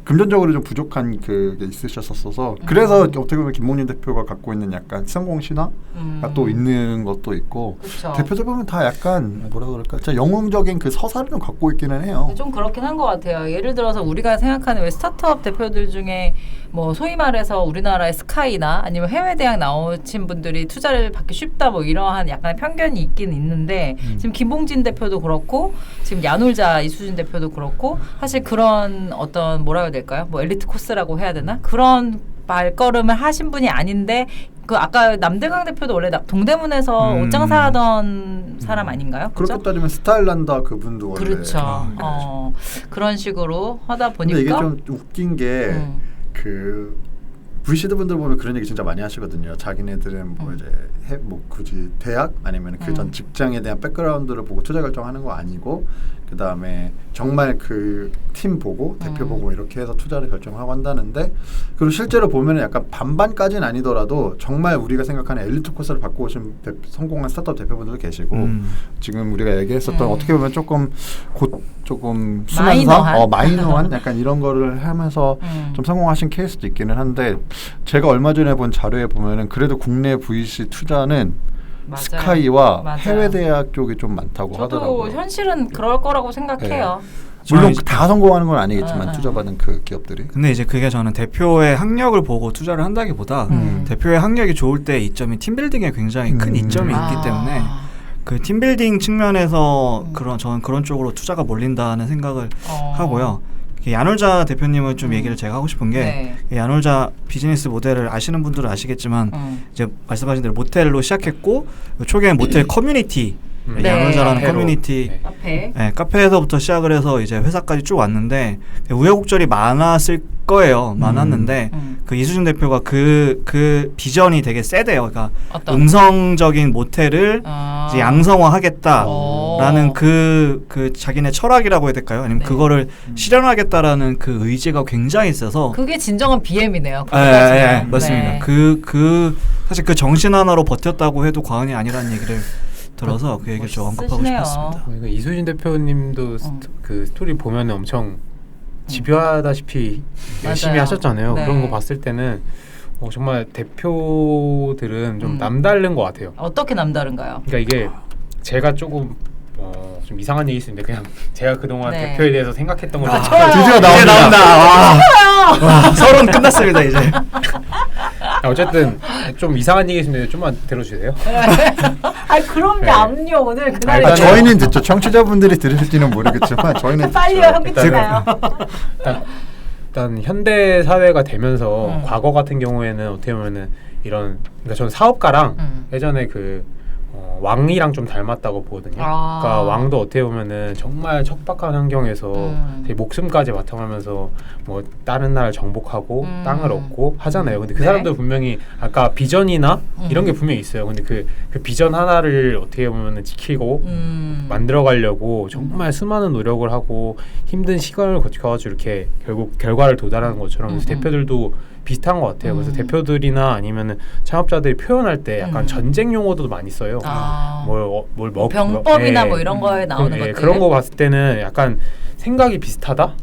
금전적으로 좀 부족한 그게 있으셨었어서 그래서 어떻게 보면 김봉진 대표가 갖고 있는 약간 성공 신화가 또 있는 것도 있고 그쵸. 대표들 보면 다 약간 뭐라 그럴까 진짜 영웅적인 그 서사를 좀 갖고 있기는 해요. 좀 그렇긴 한 것 같아요. 예를 들어서 우리가 생각하는 왜 스타트업 대표들 중에 뭐 소위 말해서 우리나라의 스카이나 아니면 해외 대학 나오신 분들이 투자를 받기 쉽다 뭐 이러한 약간의 편견이 있긴 있는데 지금 김봉진 대표도 그렇고 지금 야놀자 이수진 대표도 그렇고 사실 그런 어떤 뭐라 해야 될까요? 뭐 엘리트 코스라고 해야 되나? 그런 발걸음을 하신 분이 아닌데 그 아까 남대강 대표도 원래 동대문에서 옷장사하던 사람 아닌가요? 그렇게 그죠? 따지면 스타일란다 그분도 원래 그렇죠. 그런 식으로 하다 보니까. 근데 이게 좀 웃긴 게 그 VCD 분들 보면 그런 얘기 진짜 많이 하시거든요. 자기네들은 뭐 이제 뭐 굳이 대학 아니면 그 전 직장에 대한 백그라운드를 보고 투자 결정하는 거 아니고 그 다음에 정말 그 팀 보고 대표 보고 이렇게 해서 투자를 결정하고 한다는데 그리고 실제로 보면은 약간 반반까지는 아니더라도 정말 우리가 생각하는 엘리트 코스를 받고 오신 성공한 스타트업 대표분들도 계시고 지금 우리가 얘기했었던 어떻게 보면 조금 수면사 마이너한 약간 이런 거를 하면서 좀 성공하신 케이스도 있기는 한데 제가 얼마 전에 본 자료에 보면은 그래도 국내 VC 투자는 맞아요. 스카이와 맞아요. 해외 대학 쪽이 좀 많다고 저도 하더라고요. 현실은 그럴 거라고 생각해요. 물론 다 성공하는 건 아니겠지만 투자받은 그 기업들이. 근데 이제 그게 저는 대표의 학력을 보고 투자를 한다기보다 대표의 학력이 좋을 때 이점이 팀빌딩에 굉장히 큰 이점이 있기 때문에 그 팀빌딩 측면에서 저는 그런 쪽으로 투자가 몰린다는 생각을 하고요. 야놀자 대표님은 좀 얘기를 제가 하고 싶은 게 야놀자 비즈니스 모델을 아시는 분들은 아시겠지만 이제 말씀하신 대로 모텔로 시작했고 초기에는 모텔 커뮤니티 야놀자라는 커뮤니티 카페에서부터 시작을 해서 이제 회사까지 쭉 왔는데 우여곡절이 많았을 거예요. 많았는데 그 이수진 대표가 그 비전이 되게 세대요. 그러니까 음성적인 모텔을 이제 양성화하겠다라는 그 자기네 철학이라고 해야 될까요? 아니면 그거를 실현하겠다라는 그 의지가 굉장히 있어서 그게 진정한 BM이네요. 맞습니다. 그 사실 그 정신 하나로 버텼다고 해도 과언이 아니라는 얘기를 들어서 그 얘기를 좀 언급하고 싶었습니다. 이수진 대표님도 그 스토리 보면 엄청 집요하다시피 열심히 하셨잖아요. 그런 거 봤을 때는 정말 대표들은 좀 남다른 것 같아요. 어떻게 남다른가요? 그러니까 이게 제가 조금 좀 이상한 얘기 있는데 그냥 제가 그동안 대표에 대해서 생각했던 걸 드디어 나온다. 서론 끝났습니다 이제. 어쨌든 좀 이상한 얘기 있는데 좀만 들어주세요. 그럼요. 압류 오늘 그날. 저희는 듣죠. 청취자분들이 들으실지는 모르겠지만 저희는 빨리요. 형님 듣나요? 일단 현대 사회가 되면서 과거 같은 경우에는 어떻게 보면은 그러니까 저는 사업가랑 예전에 왕이랑 좀 닮았다고 보거든요. 그러니까 왕도 어떻게 보면은 정말 척박한 환경에서 되게 목숨까지 바탕하면서 뭐 다른 나라를 정복하고 땅을 얻고 하잖아요. 근데 그 사람도 분명히 아까 비전이나 이런 게 분명히 있어요. 근데 그 비전 하나를 어떻게 보면은 지키고 만들어가려고 정말 수많은 노력을 하고 힘든 시간을 거쳐가지고 이렇게 결국 결과를 도달하는 것처럼 그래서 대표들도 비슷한 것 같아요. 그래서 대표들이나 아니면은 창업자들이 표현할 때 약간 전쟁 용어도 많이 써요. 병법이나 뭐 이런 거에 나오는 것들. 그런 거 봤을 때는 약간 생각이 비슷하다.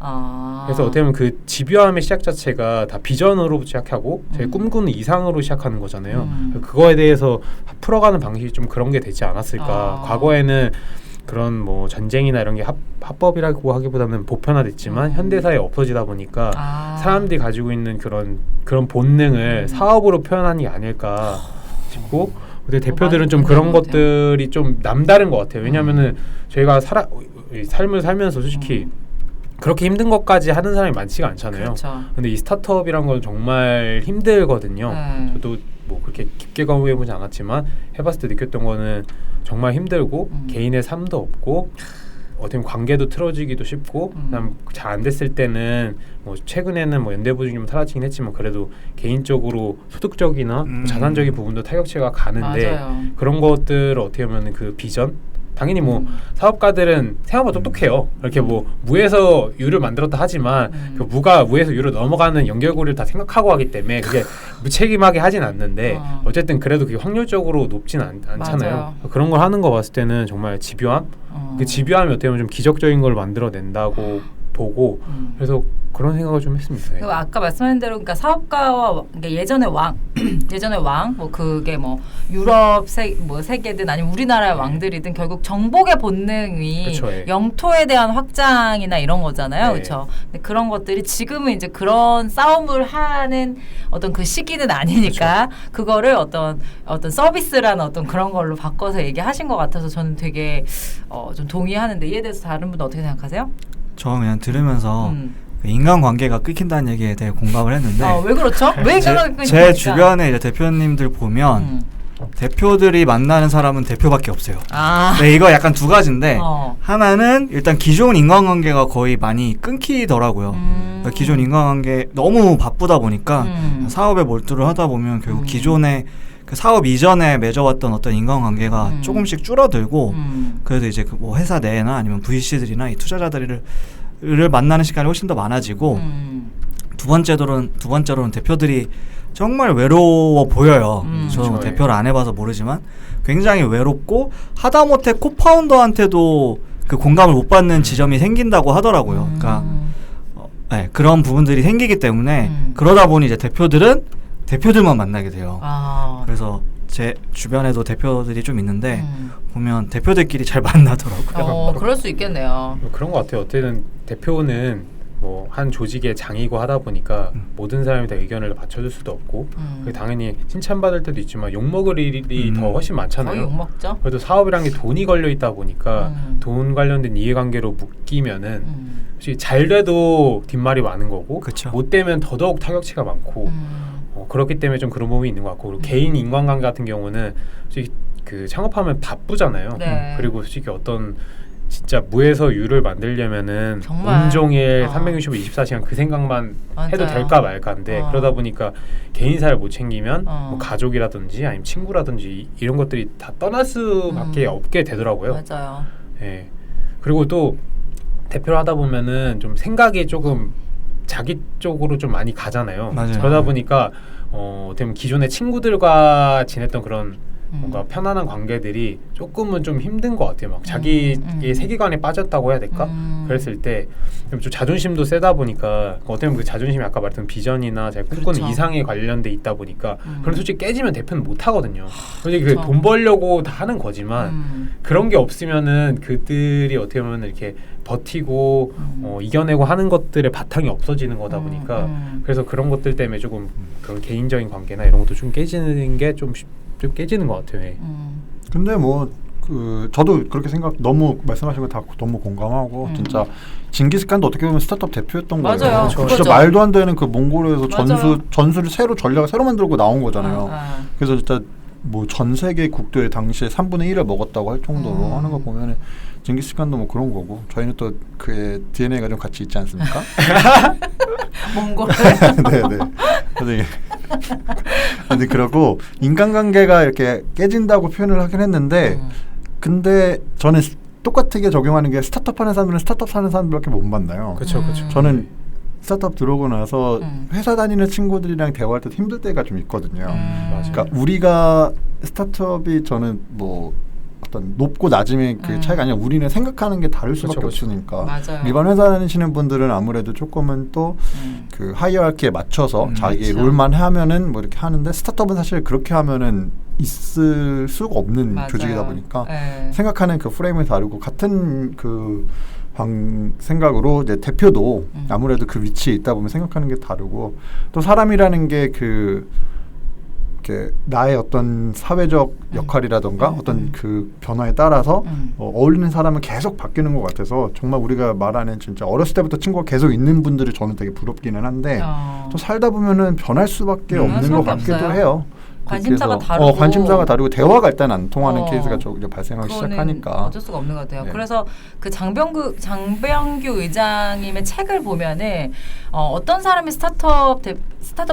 그래서 어떻게 보면 그 집요함의 시작 자체가 다 비전으로 시작하고 저희 꿈꾸는 이상으로 시작하는 거잖아요. 그거에 대해서 풀어가는 방식이 좀 그런 게 되지 않았을까. 과거에는 그런 뭐 전쟁이나 이런 게 합법이라고 하기보다는 보편화됐지만 현대사회에 없어지다 보니까 사람들이 가지고 있는 그런 본능을 사업으로 표현하는 게 아닐까 싶고 근데 대표들은 좀 그런 것들이 좀 남다른 것 같아요. 왜냐하면은 저희가 삶을 살면서 솔직히 그렇게 힘든 것까지 하는 사람이 많지가 않잖아요. 그렇죠. 근데 이 스타트업이란 건 정말 힘들거든요. 저도 뭐 그렇게 깊게 경험해보지 않았지만 해봤을 때 느꼈던 거는 정말 힘들고 개인의 삶도 없고 어떻게 보면 관계도 틀어지기도 쉽고 그다음 잘 안 됐을 때는 뭐 최근에는 뭐 연대보증이 좀 사라지긴 했지만 그래도 개인적으로 소득적이나 자산적인 부분도 타격체가 가는데 그런 것들을 어떻게 보면 그 비전 당연히 뭐 사업가들은 생각보다 똑똑해요. 이렇게 뭐 무에서 유를 만들었다 하지만 그 무가 무에서 유로 넘어가는 연결고리를 다 생각하고 하기 때문에 그게 무책임하게 하진 않는데 어쨌든 그래도 그게 확률적으로 높진 않잖아요. 그런 걸 하는 거 봤을 때는 정말 집요함? 그 집요함이 어떻게 보면 좀 기적적인 걸 만들어낸다고 보고 그래서 그런 생각을 좀 했습니다. 그리고 아까 말씀하신 대로 그러니까 사업가와 그러니까 예전의 왕 뭐 그게 뭐 유럽 세계든 아니면 우리나라의 왕들이든 결국 정복의 본능이 그쵸, 영토에 대한 확장이나 이런 거잖아요. 그렇죠. 근데 그런 것들이 지금은 이제 그런 싸움을 하는 어떤 그 시기는 아니니까 그거를 어떤 서비스라는 어떤 그런 걸로 바꿔서 얘기하신 것 같아서 저는 되게 좀 동의하는데 이에 대해서 다른 분은 어떻게 생각하세요? 저 그냥 들으면서 인간관계가 끊긴다는 얘기에 대해 공감을 했는데 왜 그렇죠? 왜 인간관계가 제 주변에 이제 대표님들 보면 대표들이 만나는 사람은 대표밖에 없어요. 네, 이거 약간 두 가지인데 하나는 일단 기존 인간관계가 거의 많이 끊기더라고요. 그러니까 기존 인간관계 너무 바쁘다 보니까 사업에 몰두를 하다 보면 결국 기존의 그 사업 이전에 맺어왔던 어떤 인간관계가 조금씩 줄어들고 그래서 이제 그 뭐 회사 내나 아니면 VC들이나 이 투자자들을 만나는 시간이 훨씬 더 많아지고 두 번째로는 대표들이 정말 외로워 보여요. 저는 그렇죠. 대표를 안 해봐서 모르지만 굉장히 외롭고 하다못해 코파운더한테도 그 공감을 못 받는 지점이 생긴다고 하더라고요. 그러니까 네, 그런 부분들이 생기기 때문에 그러다 보니 이제 대표들만 만나게 돼요. 그래서 제 주변에도 대표들이 좀 있는데 보면 대표들끼리 잘 만나더라고요. 그럴 수 있겠네요. 그런 것 같아요. 어쨌든 대표는 뭐 한 조직의 장이고 하다 보니까 모든 사람이 다 의견을 받쳐줄 수도 없고 당연히 칭찬받을 때도 있지만 욕먹을 일이 더 훨씬 많잖아요. 욕먹죠. 그래도 사업이란 게 돈이 걸려 있다 보니까 돈 관련된 이해관계로 묶이면은 솔직히 잘 돼도 뒷말이 많은 거고 그쵸. 못 되면 더더욱 타격치가 많고 그렇기 때문에 좀 그런 부분이 있는 것 같고 그리고 개인 인간관계 같은 경우는 솔직히 그 창업하면 바쁘잖아요. 네. 그리고 솔직히 어떤 진짜 무에서 유를 만들려면은 정말. 온종일 365 24시간 그 생각만 해도 맞아요. 될까 말까인데 그러다 보니까 개인사를 못 챙기면 뭐 가족이라든지 아니면 친구라든지 이런 것들이 다 떠날 수밖에 없게 되더라고요. 맞아요. 예. 그리고 또 대표를 하다 보면은 좀 생각이 조금 자기 쪽으로 좀 많이 가잖아요. 맞아요. 그러다 보니까 어떻게 보면 기존의 친구들과 지냈던 그런 뭔가 편안한 관계들이 조금은 좀 힘든 것 같아요. 막 자기의 세계관에 빠졌다고 해야 될까? 그랬을 때 좀 자존심도 세다 보니까 어떻게 보면 그 자존심이 아까 말했던 비전이나 제가 꿈꾸는 그렇죠. 이상에 관련돼 있다 보니까 그럼 솔직히 깨지면 대표는 못 하거든요. 솔직히 그렇죠. 돈 벌려고 다 하는 거지만 그런 게 없으면은 그들이 어떻게 보면 이렇게 버티고 이겨내고 하는 것들의 바탕이 없어지는 거다 보니까 그래서 그런 것들 때문에 조금 그런 개인적인 관계나 이런 것도 좀 깨지는 게 좀 깨지는 것 같아요. 예. 근데 뭐 저도 그렇게 너무 말씀하신 거 다 너무 공감하고 진짜 징기스칸도 어떻게 보면 스타트업 대표였던 거예요. 맞아요. 진짜 그거죠. 말도 안 되는 그 몽골에서 맞아요. 전술을 전략을 새로 만들고 나온 거잖아요. 그래서 진짜 뭐 전 세계 국도의 당시에 3분의 1을 먹었다고 할 정도로 하는 거 보면은 징기스칸도 뭐 그런 거고 저희는 또 그의 DNA가 좀 같이 있지 않습니까? 몽골. 네네. 근데 그러고 인간관계가 이렇게 깨진다고 표현을 하긴 했는데 근데 저는 똑같게 적용하는 게 스타트업 하는 사람들은 스타트업 하는 사람들밖에 못 만나요. 그렇죠, 그렇죠. 저는 스타트업 들어오고 나서 회사 다니는 친구들이랑 대화할 때 힘들 때가 좀 있거든요. 그러니까 우리가 스타트업이 저는 뭐 어떤 높고 낮음의 그 차이가 아니라 우리는 생각하는 게 다를 수밖에 그렇죠. 없으니까 맞아요. 일반 회사 다니시는 분들은 아무래도 조금은 또 그 하이어라키에 맞춰서 자기 그렇죠. 롤만 하면은 뭐 이렇게 하는데 스타트업은 사실 그렇게 하면은 있을 수가 없는 맞아요. 조직이다 보니까 네. 생각하는 그 프레임이 다르고 같은 그 생각으로 이제 대표도 아무래도 그 위치에 있다 보면 생각하는 게 다르고 또 사람이라는 게 나의 어떤 사회적 역할이라던가 어떤 그 변화에 따라서 어울리는 사람은 계속 바뀌는 것 같아서 정말 우리가 말하는 진짜 어렸을 때부터 친구가 계속 있는 분들이 저는 되게 부럽기는 한데 또 살다 보면은 변할 수밖에 없는 것 같기도 없어요. 해요. 관심사가 그래서, 다르고 관심사가 다르고 대화가 일단 안 통하는 케이스가 이제 발생하기 그거는 시작하니까 어쩔 수가 없는 것 같아요. 네. 그래서 그 장병규 의장님의 책을 보면은 어떤 사람이 스타트업을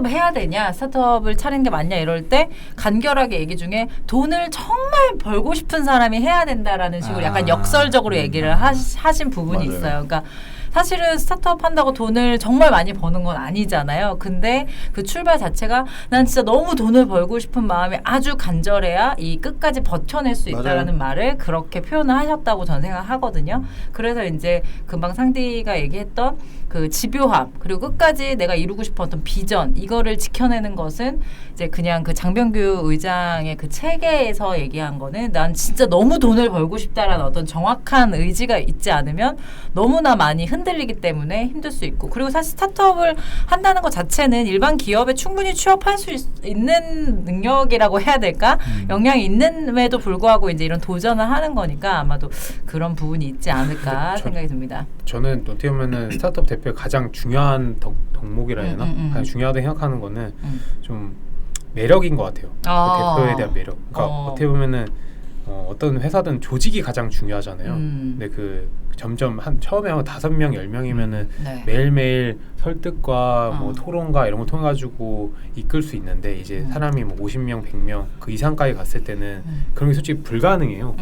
해야 되냐, 스타트업을 차리는 게 맞냐 이럴 때 간결하게 얘기 중에 돈을 정말 벌고 싶은 사람이 해야 된다라는 식으로 약간 역설적으로 얘기를 하신 부분이 맞아요. 있어요. 그러니까 사실은 스타트업 한다고 돈을 정말 많이 버는 건 아니잖아요. 근데 그 출발 자체가 난 진짜 너무 돈을 벌고 싶은 마음이 아주 간절해야 이 끝까지 버텨낼 수 있다라는 말을 그렇게 표현을 하셨다고 저는 생각하거든요. 그래서 이제 금방 상디가 얘기했던 그 집요함 그리고 끝까지 내가 이루고 싶었던 비전 이거를 지켜내는 것은 이제 그냥 그 장병규 의장의 그 체계에서 얘기한 거는 난 진짜 너무 돈을 벌고 싶다라는 어떤 정확한 의지가 있지 않으면 너무나 많이 흔들리기 때문에 힘들 수 있고 그리고 사실 스타트업을 한다는 것 자체는 일반 기업에 충분히 취업할 수 있는 능력이라고 해야 될까? 역량이 있는데도 불구하고 이제 이런 도전을 하는 거니까 아마도 그런 부분이 있지 않을까 생각이 듭니다. 저는 어떻게 보면은 스타트업 대표의 가장 중요한 덕목이라 해야 하나? 가장 중요하다고 생각하는 거는 좀 매력인 것 같아요. 그 대표에 대한 매력. 그러니까 어떻게 보면은 어떤 회사든 조직이 가장 중요하잖아요. 근데 그 점점 처음에 한 5명, 10명이면은 네. 매일매일 설득과 뭐 토론과 이런 걸 통해 가지고 이끌 수 있는데 이제 사람이 뭐 50명, 100명 그 이상까지 갔을 때는 그런 게 솔직히 불가능해요.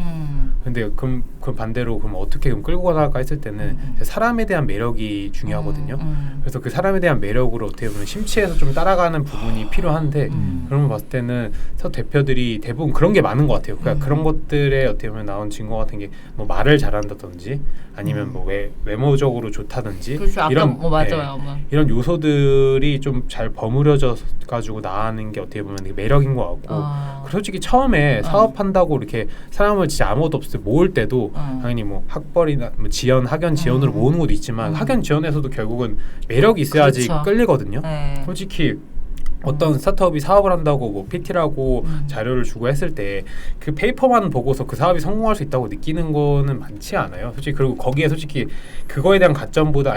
근데 그럼 반대로 그럼 어떻게 끌고 나갈까 했을 때는 사람에 대한 매력이 중요하거든요. 그래서 그 사람에 대한 매력으로 어떻게 보면 심취해서 좀 따라가는 부분이 필요한데 그런 걸 봤을 때는 서 대표들이 대부분 그런 게 많은 것 같아요. 그러니까 그런 것들에 어떻게 보면 나온 증거 같은 게 뭐 말을 잘한다든지 아니면 뭐 외모적으로 좋다든지 그렇죠. 이런 맞아요. 이런 요소들이 좀 잘 버무려져 가지고 나가는 게 어떻게 보면 되게 매력인 것 같고 솔직히 처음에 사업한다고 이렇게 사람을 진짜 아무것도 없을 때 모을 때도 당연히 뭐 학벌이나 뭐 학연 지원으로 모으는 것도 있지만 학연 지원에서도 결국은 매력이 있어야지 그렇죠. 끌리거든요. 네. 솔직히 어떤 스타트업이 사업을 한다고 뭐 PT라고 자료를 주고 했을 때 그 페이퍼만 보고서 그 사업이 성공할 수 있다고 느끼는 거는 많지 않아요. 솔직히 그리고 거기에 솔직히 그거에 대한 가점보다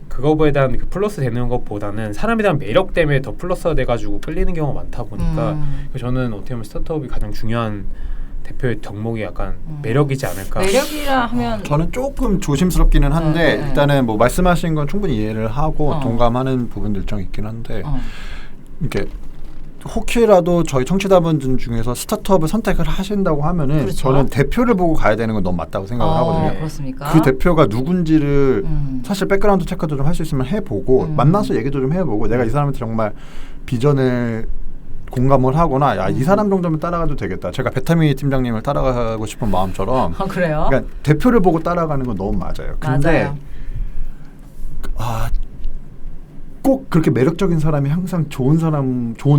그거에 대한 그 플러스 되는 것보다는 사람에 대한 매력 때문에 더 플러스가 돼가지고 끌리는 경우가 많다 보니까 저는 어떻게 보면 스타트업이 가장 중요한 대표의 덕목이 약간 매력이지 않을까. 매력이라 하면 저는 조금 조심스럽기는 한데 일단은 뭐 말씀하신 건 충분히 이해를 하고 동감하는 부분도 일정 있긴 한데 이렇게 혹시라도 저희 청취자분들 중에서 스타트업을 선택을 하신다고 하면은 그렇죠. 저는 대표를 보고 가야 되는 건 너무 맞다고 생각을 하거든요. 그렇습니까? 그 대표가 누군지를 사실 백그라운드 체크도 좀 할 수 있으면 해보고 만나서 얘기도 좀 해보고 내가 이 사람한테 정말 비전을 공감을 하거나 야, 이 사람 정도면 따라가도 되겠다. 제가 베타미니 팀장님을 따라가고 싶은 마음처럼 그래요? 그러니까 대표를 보고 따라가는 건 너무 맞아요. 근데 꼭 그렇게 매력적인 사람이 항상 좋은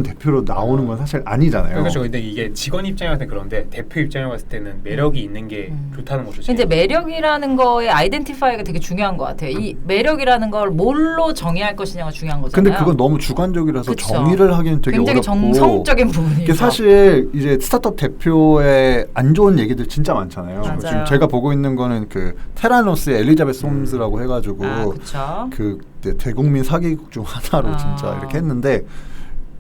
대표로 나오는 건 사실 아니잖아요. 그렇죠. 근데 이게 직원 입장에서 그런데 대표 입장에 봤을 때는 매력이 있는 게 좋다는 거죠. 이제 매력이라는 거의 아이덴티파이가 되게 중요한 것 같아요. 이 매력이라는 걸 뭘로 정의할 것이냐가 중요한 거잖아요. 근데 그건 너무 주관적이라서 그쵸. 정의를 하기는 되게 굉장히 어렵고 정성적인 부분이죠. 이게 사실 이제 스타트업 대표의 안 좋은 얘기들 진짜 많잖아요. 맞아요. 지금 제가 보고 있는 거는 그 테라노스의 엘리자베스 홈즈라고 해가지고 그쵸. 그 대국민 사기국 중 하나로 진짜 이렇게 했는데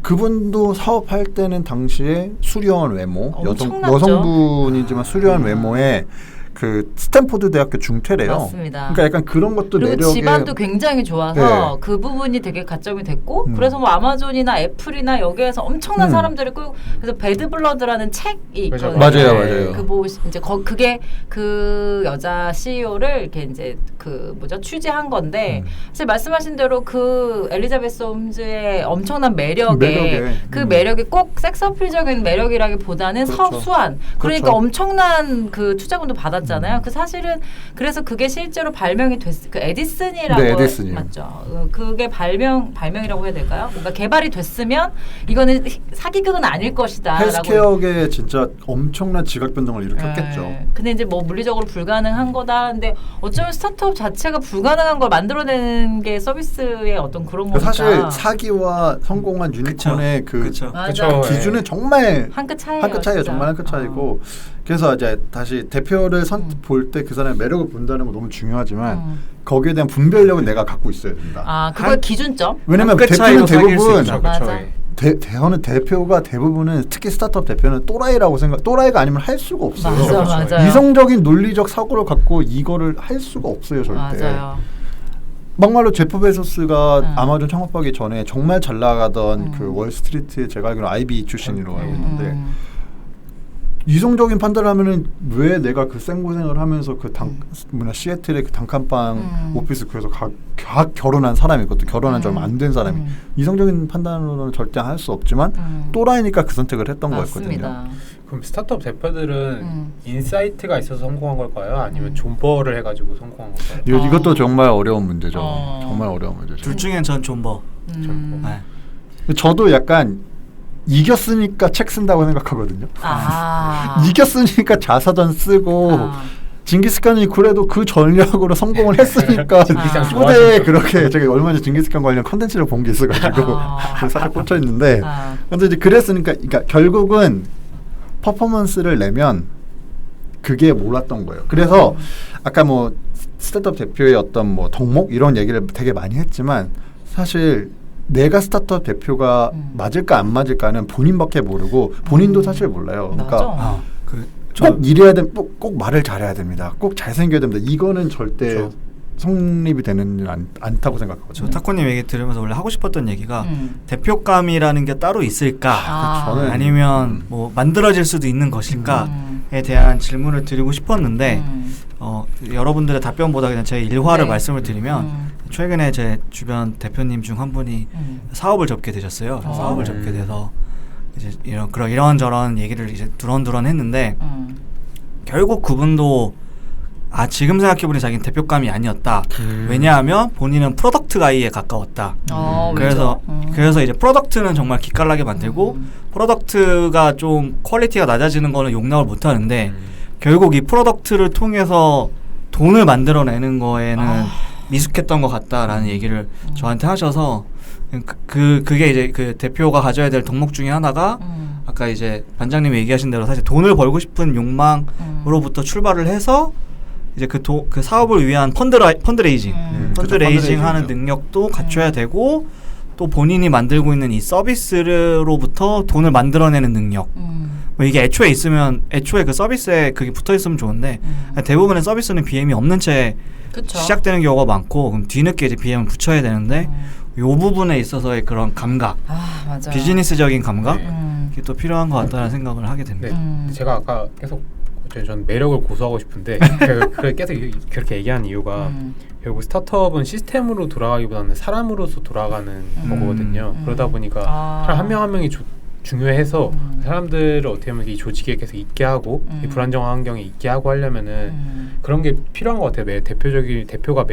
그분도 사업할 때는 당시에 수려한 외모 여성분이지만 수려한 외모에 그 스탠포드 대학교 중퇴래요. 맞습니다. 그러니까 약간 그런 것도 그리고 매력에 집안도 굉장히 좋아서 그 부분이 되게 가점이 됐고 그래서 뭐 아마존이나 애플이나 여기에서 엄청난 사람들을 끌고 그래서 배드블러드라는 책이 있거든요. 맞아요. 그 뭐 이제 그게 그 여자 CEO를 이렇게 이제 그 취재한 건데 사실 말씀하신 대로 그 엘리자베스 홈즈의 엄청난 매력에 그 매력이 꼭 섹스어필적인 매력이라기보다는 그렇죠. 수완 그러니까 그렇죠. 엄청난 그 투자금도 받았 잖아요. 그 사실은 그래서 그게 실제로 발명이 그 에디슨이라고 에디슨이요. 맞죠. 그게 발명이라고 해야 될까요? 그러니까 개발이 됐으면 이거는 사기극은 아닐 것이다라고. 헬스케어계 진짜 엄청난 지각 변동을 일으켰겠죠. 근데 이제 뭐 물리적으로 불가능한 거다. 근데 어쩌면 스타트업 자체가 불가능한 걸 만들어내는 게 서비스의 어떤 그런 거니까. 사실 사기와 성공한 유니콘의 그 기준은 정말 한 끗 차이예요. 한 끗 차이가 진짜. 정말 한 끗 차이고 그래서 이제 다시 대표를 볼 때 그 사람의 매력을 본다는 건 너무 중요하지만 거기에 대한 분별력은 내가 갖고 있어야 된다. 그걸 기준점? 왜냐면 대표는 대부분 대표가 대부분은 특히 스타트업 대표는 또라이가 아니면 할 수가 없어요. 맞아요. 이성적인 논리적 사고를 갖고 이거를 할 수가 없어요, 절대. 맞아요. 막말로 제프 베조스가 아마존 창업하기 전에 정말 잘 나가던 그 월스트리트에 제가 알기로 IB 출신이라고 알고 있는데 이성적인 판단을 하면은 왜 내가 그 생고생을 하면서 그 시애틀의 그 단칸방 오피스 구에서 결혼한 사람이 그것도 결혼한 지 얼마 안 된 사람이 이성적인 판단으로는 절대 할 수 없지만 또라이니까 그 선택을 했던 거였거든요. 그럼 스타트업 대표들은 인사이트가 있어서 성공한 걸까요? 아니면 존버를 해가지고 성공한 걸까요? 이것도 정말 어려운 문제죠. 정말 어려운 문제죠. 둘 중엔 전 존버. 네. 저도 약간 이겼으니까 책 쓴다고 생각하거든요. 이겼으니까 자서전 쓰고 징기스칸이 그래도 그 전략으로 성공을 했으니까 초대에 그렇게 제가 얼마 전에 징기스칸 관련 컨텐츠를 본 게 있어가지고 살짝 꽂혀 있는데 근데 이제 그랬으니까 그러니까 결국은 퍼포먼스를 내면 그게 몰랐던 거예요. 그래서 아까 뭐 스타트업 대표의 어떤 뭐 덕목 이런 얘기를 되게 많이 했지만 사실 내가 스타트업 대표가 맞을까 안 맞을까는 본인밖에 모르고 본인도 사실 몰라요. 그러니까 꼭 이래야 돼, 꼭 말을 잘해야 됩니다. 꼭 잘생겨야 됩니다. 이거는 절대 그렇죠. 성립이 되는 일은 않다고 생각하거든요. 저 타코님 얘기 들으면서 원래 하고 싶었던 얘기가 대표감이라는 게 따로 있을까? 저는 아니면 뭐 만들어질 수도 있는 것일까에 대한 질문을 드리고 싶었는데 여러분들의 답변보다 그냥 제 일화를 말씀을 드리면 최근에 제 주변 대표님 중 한 분이 사업을 접게 되셨어요. 사업을 접게 돼서 이제 이런저런 얘기를 이제 두런두런 했는데 결국 그분도 지금 생각해보니 자기는 대표감이 아니었다. 왜냐하면 본인은 프로덕트 가이에 가까웠다. 그래서 이제 프로덕트는 정말 기깔나게 만들고 프로덕트가 좀 퀄리티가 낮아지는 거는 용납을 못하는데 결국 이 프로덕트를 통해서 돈을 만들어내는 거에는 미숙했던 것 같다라는 얘기를 저한테 하셔서 그게 이제 그 대표가 가져야 될 덕목 중에 하나가 아까 이제 반장님이 얘기하신 대로 사실 돈을 벌고 싶은 욕망으로부터 출발을 해서 이제 그 사업을 위한 펀드레이징 하는 능력도 갖춰야 되고 또 본인이 만들고 있는 이 서비스로부터 돈을 만들어내는 능력. 뭐 이게 애초에 그 서비스에 그게 붙어 있으면 좋은데 대부분의 서비스는 BM이 없는 채 시작되는 경우가 많고 그럼 뒤늦게 이제 BM을 붙여야 되는데 요 부분에 있어서의 그런 감각, 비즈니스적인 감각 이게 또 필요한 것 같다는 생각을 하게 됩니다. 네, 제가 아까 계속 전 매력을 고수하고 싶은데 계속 그렇게 얘기한 이유가 결국 스타트업은 시스템으로 돌아가기보다는 사람으로서 돌아가는 거거든요. 그러다 보니까 사람 한 명 한 명이 중요해서 사람들을 어떻게 보면 이 조직에 계속 있게 하고 이 불안정한 환경에 있게 하고 하려면은 그런 게 필요한 것 같아요. 대표가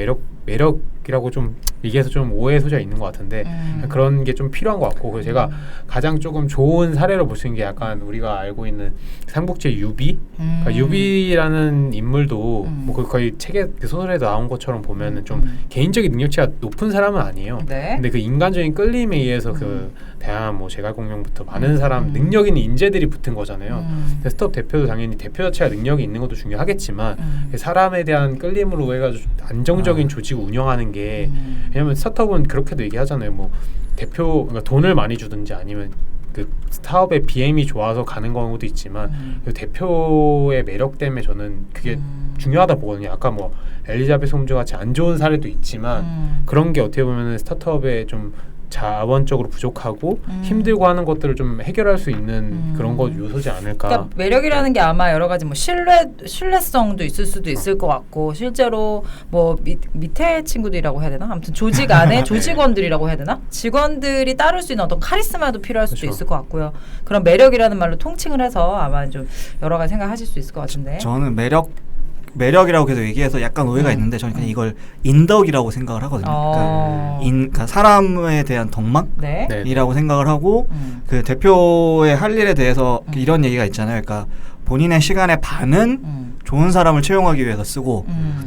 매력이라고 좀 얘기해서 좀 오해 소지가 있는 것 같은데 그런 게 좀 필요한 것 같고 그래서 제가 가장 조금 좋은 사례를 볼 수 있는 게 약간 우리가 알고 있는 삼국지의 유비 그러니까 유비라는 인물도 뭐 거의 책에 그 소설에도 나온 것처럼 보면은 좀 개인적인 능력치가 높은 사람은 아니에요. 근데 그 인간적인 끌림에 의해서 그 대한 뭐 제갈공명부터 많은 사람 능력 있는 인재들이 붙은 거잖아요. 스타트업 대표도 당연히 대표 자체가 능력이 있는 것도 중요하겠지만 사람에 대한 끌림으로 해가지고 안정적인 조직을 운영하는 게 왜냐면 스타트업은 그렇게도 얘기하잖아요. 뭐 그러니까 돈을 많이 주든지 아니면 그 사업의 BM이 좋아서 가는 경우도 있지만 그 대표의 매력 때문에 저는 그게 중요하다 보거든요. 아까 뭐 엘리자베스 홈즈 같이 안 좋은 사례도 있지만 그런 게 어떻게 보면은 스타트업에 좀 자원적으로 부족하고 힘들고 하는 것들을 좀 해결할 수 있는 그런 것 요소지 않을까. 그러니까 매력이라는 게 아마 여러 가지 뭐 신뢰성도 있을 수도 있을 것 같고 실제로 뭐 밑에 친구들이라고 해야 되나? 아무튼 조직 안에 조직원들이라고 해야 되나? 직원들이 따를 수 있는 어떤 카리스마도 필요할 수도 있을 것 같고요. 그런 매력이라는 말로 통칭을 해서 아마 좀 여러 가지 생각하실 수 있을 것 같은데. 저는 매력이라고 계속 얘기해서 약간 오해가 있는데 저는 그냥 이걸 인덕이라고 생각을 하거든요. 그러니까 사람에 대한 덕망이라고 생각을 하고 그 대표의 할 일에 대해서 이런 얘기가 있잖아요. 그러니까 본인의 시간의 반은 좋은 사람을 채용하기 위해서 쓰고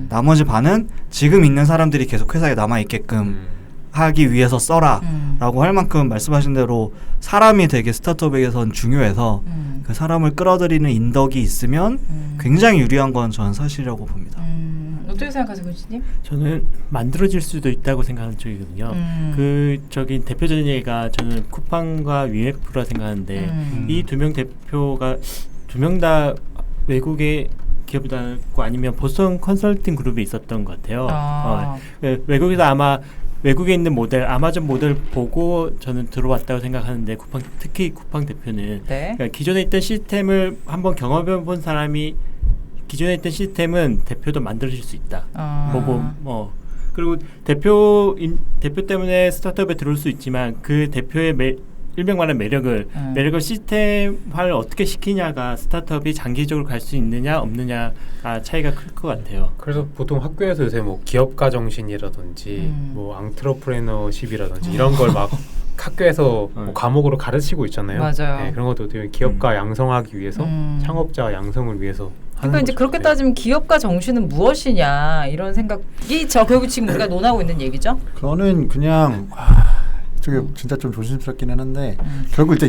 나머지 반은 지금 있는 사람들이 계속 회사에 남아있게끔 하기 위해서 써라 라고 할 만큼 말씀하신 대로 사람이 되게 스타트업에게선 중요해서 그 사람을 끌어들이는 인덕이 있으면 굉장히 유리한 건 저는 사실이라고 봅니다. 어떻게 생각하세요, 군수님? 저는 만들어질 수도 있다고 생각하는 쪽이거든요. 저기 대표적인 얘기가 저는 쿠팡과 위메프라 생각하는데 이 두 명 대표가 두 명 다 외국의 기업이고 아니면 보스턴 컨설팅 그룹에 있었던 것 같아요. 외국에서 아마 외국에 있는 모델, 아마존 모델 보고 저는 들어왔다고 생각하는데 특히 쿠팡 대표는 그러니까 기존에 있던 시스템을 한번 경험해 본 사람이 기존에 있던 시스템은 대표도 만들어질 수 있다. 보고 그리고 대표 때문에 스타트업에 들어올 수 있지만 그 대표의 일명만한 매력을 시스템화를 어떻게 시키냐가 스타트업이 장기적으로 갈 수 있느냐 없느냐가 차이가 클 것 같아요. 그래서 보통 학교에서 요새 뭐 기업가 정신이라든지 뭐 앙트러프레너십이라든지 이런 걸 막 학교에서 뭐 과목으로 가르치고 있잖아요. 맞아요. 네, 그런 것도 어떻게 기업가 양성하기 위해서 창업자 양성을 위해서 그러니까 이제 그렇게 따지면 기업가 정신은 무엇이냐 이런 생각이 결국 지금 우리가 논하고 있는 얘기죠. 그거는 그냥 저게 진짜 좀 조심스럽기는 한데 결국 이제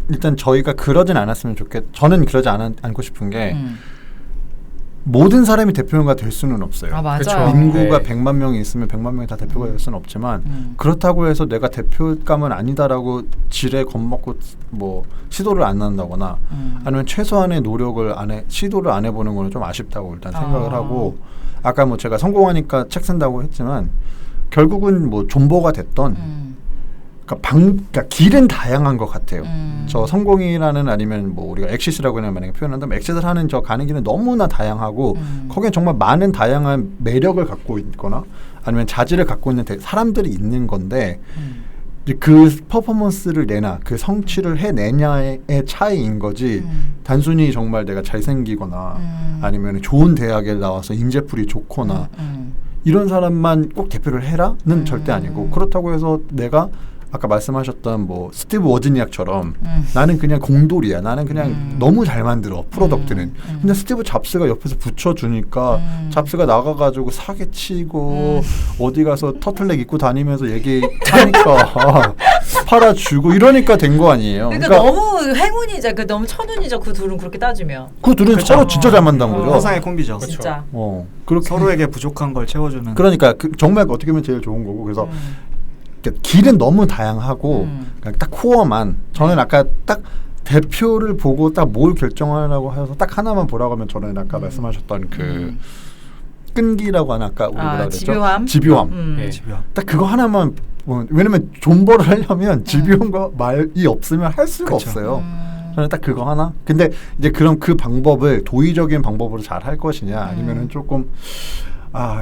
일단 저희가 그러진 않았으면 저는 그러지 않고 싶은 게 모든 사람이 대표가 될 수는 없어요. 아, 맞아요. 그쵸. 인구가 네. 100만 명이 있으면 100만 명이 다 대표가 될 수는 없지만 그렇다고 해서 내가 대표감은 아니다라고 지레 겁먹고 뭐 시도를 안 한다거나 아니면 최소한의 시도를 안 해보는 거는 좀 아쉽다고 일단 생각을 하고 아까 뭐 제가 성공하니까 책 쓴다고 했지만 결국은 뭐 존버가 됐던 그러니까 길은 다양한 것 같아요. 저 성공이라는 아니면 뭐 우리가 엑시스라고 그냥 만약에 표현한다면 엑시스를 하는 저 가는 길은 너무나 다양하고 거기에 정말 많은 다양한 매력을 갖고 있거나 아니면 자질을 갖고 있는 사람들이 있는 건데 이제 그 퍼포먼스를 내나 그 성취를 해내냐의 차이인 거지 단순히 정말 내가 잘생기거나 아니면 좋은 대학에 나와서 인재풀이 좋거나 이런 사람만 꼭 대표를 해라는 절대 아니고 그렇다고 해서 내가 아까 말씀하셨던 뭐 스티브 워즈니악처럼 나는 그냥 공돌이야. 나는 그냥 너무 잘 만들어 프로덕트는. 근데 스티브 잡스가 옆에서 붙여주니까 잡스가 나가가지고 사기치고 어디 가서 터틀넥 입고 다니면서 얘기하니까 팔아주고 이러니까 된 거 아니에요. 그러니까 너무 행운이죠. 너무 천운이죠. 그 둘은 그렇게 따지면. 그 둘은 서로 진짜 잘 만난 거죠. 화상의 콤비죠. 진짜. 그렇게 서로에게 부족한 걸 채워주는. 그러니까 정말 어떻게 보면 제일 좋은 거고 그래서. 길은 너무 다양하고 그냥 딱 코어만 저는 아까 딱 대표를 보고 딱 뭘 결정하라고 해서 딱 하나만 보라고 하면 저는 아까 말씀하셨던 그 끈기라고 하나 아까 우리 뭐라 그랬죠? 집요함. 네. 집요함. 딱 그거 하나만 왜냐면 존버를 하려면 집요함과 말이 없으면 할 수가 그쵸. 없어요. 저는 딱 그거 하나. 근데 이제 그럼 그 방법을 도의적인 방법으로 잘 할 것이냐 아니면은 조금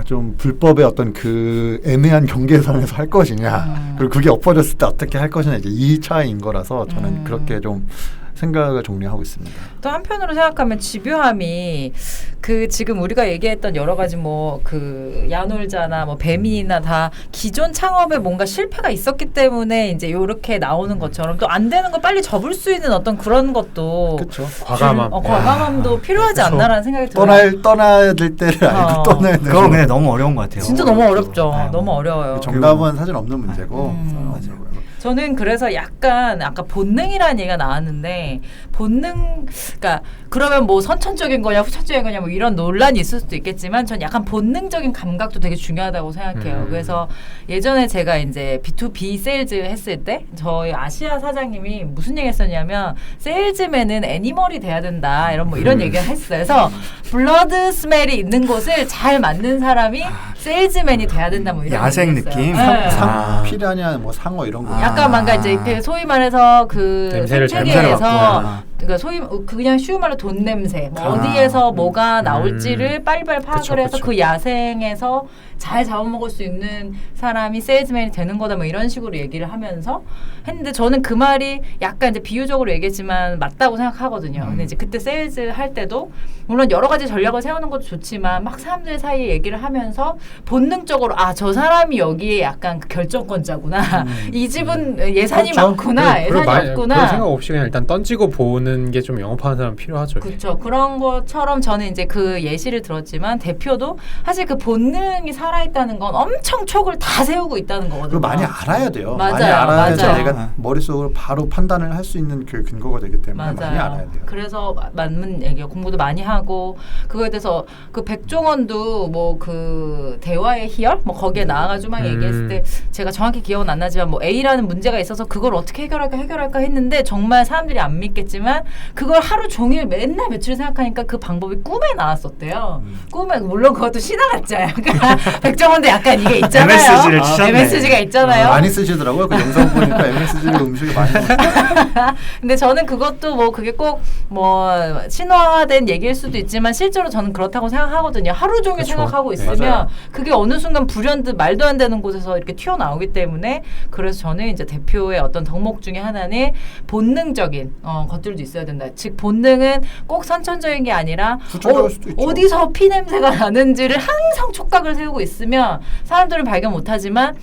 좀 불법의 어떤 그 애매한 경계선에서 할 것이냐 그리고 그게 엎어졌을 때 어떻게 할 것이냐 이제 이 차이인 거라서 저는 그렇게 좀 생각을 정리하고 있습니다. 또 한편으로 생각하면 집요함이 그 지금 우리가 얘기했던 여러 가지 뭐 그 야놀자나 뭐 배민이나 다 기존 창업에 뭔가 실패가 있었기 때문에 이제 요렇게 나오는 것처럼 또 안 되는 거 빨리 접을 수 있는 어떤 그런 것도 그렇죠. 과감함. 과감함도 필요하지 않나라는 생각이 들어요. 떠나야 될 때를 알고 떠나야 되는. 그건 근데 너무 어려운 것 같아요. 진짜 너무 어렵죠. 네. 너무 어려워요. 정답은 사실 없는 문제고. 맞아요. 저는 그래서 약간 아까 본능이라는 얘기가 나왔는데 본능 그러니까 그러면 뭐 선천적인 거냐 후천적인 거냐 뭐 이런 논란이 있을 수도 있겠지만 전 약간 본능적인 감각도 되게 중요하다고 생각해요. 그래서 예전에 제가 이제 B2B 세일즈 했을 때 저희 아시아 사장님이 무슨 얘기 했었냐면 세일즈맨은 애니멀이 돼야 된다 이런 얘기를 했어요. 그래서 블러드 스멜이 있는 곳을 잘 맡는 사람이 세일즈맨이 돼야 된다 뭐 이런 야생 얘기를 느낌? 했어요. 네. 피라냐 뭐 상어 이런 거. 약간 뭔가 이제 그 소위 말해서 그 냄새를 생태계에서 그러니까 소위 그냥 쉬운 말로 돈 냄새 뭐 어디에서 뭐가 나올지를 빨리빨리 파악을 해서 그 야생에서 잘 잡아먹을 수 있는 사람이 세일즈맨이 되는 거다 뭐 이런 식으로 얘기를 하면서 했는데 저는 그 말이 약간 이제 비유적으로 얘기했지만 맞다고 생각하거든요. 근데 이제 그때 세일즈 할 때도 물론 여러 가지 전략을 세우는 것도 좋지만 막 사람들 사이에 얘기를 하면서 본능적으로 저 사람이 여기에 약간 그 결정권자구나. 이 집은 예산이 그렇죠. 많구나. 예산이 없구나. 그런 생각 없이 그냥 일단 던지고 보는 게 좀 영업하는 사람 필요하죠. 그렇죠. 그런 것처럼 저는 이제 그 예시를 들었지만 대표도 사실 그 본능이 살아있다는 건 엄청 촉을 다 세우고 있다는 거거든요. 그리고 많이 알아야 돼요. 맞아요. 많이 알아야지 맞아요. 내가 머릿속으로 바로 판단을 할 수 있는 그 근거가 되기 때문에 맞아요. 많이 알아야 돼요. 그래서 맞는 얘기예요. 공부도 많이 하고 그거에 대해서 그 백종원도 뭐 그 대화의 희열 뭐 거기에 나와가지고 막 얘기했을 때 제가 정확히 기억은 안 나지만 뭐 A라는 문제가 있어서 그걸 어떻게 해결할까 했는데 정말 사람들이 안 믿겠지만 그걸 하루 종일 맨날 며칠 생각하니까 그 방법이 꿈에 나왔었대요. 꿈에 물론 그것도 신화 같잖아요. 그러니까 백종원도 약간 이게 있잖아요. MSG를 치셨네. MSG가 있잖아요. 많이 쓰시더라고요. 그 영상 보니까 MSG 음식이 많이 나와요. 근데 저는 그것도 뭐 그게 꼭 뭐 신화된 얘기일 수도 있지만 실제로 저는 그렇다고 생각하거든요. 하루 종일 그쵸. 생각하고 네. 있으면 맞아요. 그게 어느 순간 불현듯 말도 안 되는 곳에서 이렇게 튀어나오기 때문에 그래서 저는 이제 대표의 어떤 덕목 중에 하나는 본능적인 것들도 있어야 된다. 즉 본능은 꼭 선천적인 게 아니라 후천적일 수도 있죠. 어디서 피 냄새가 나는지를 항상 촉각을 세우고 있으면 사람들은 발견 못하지만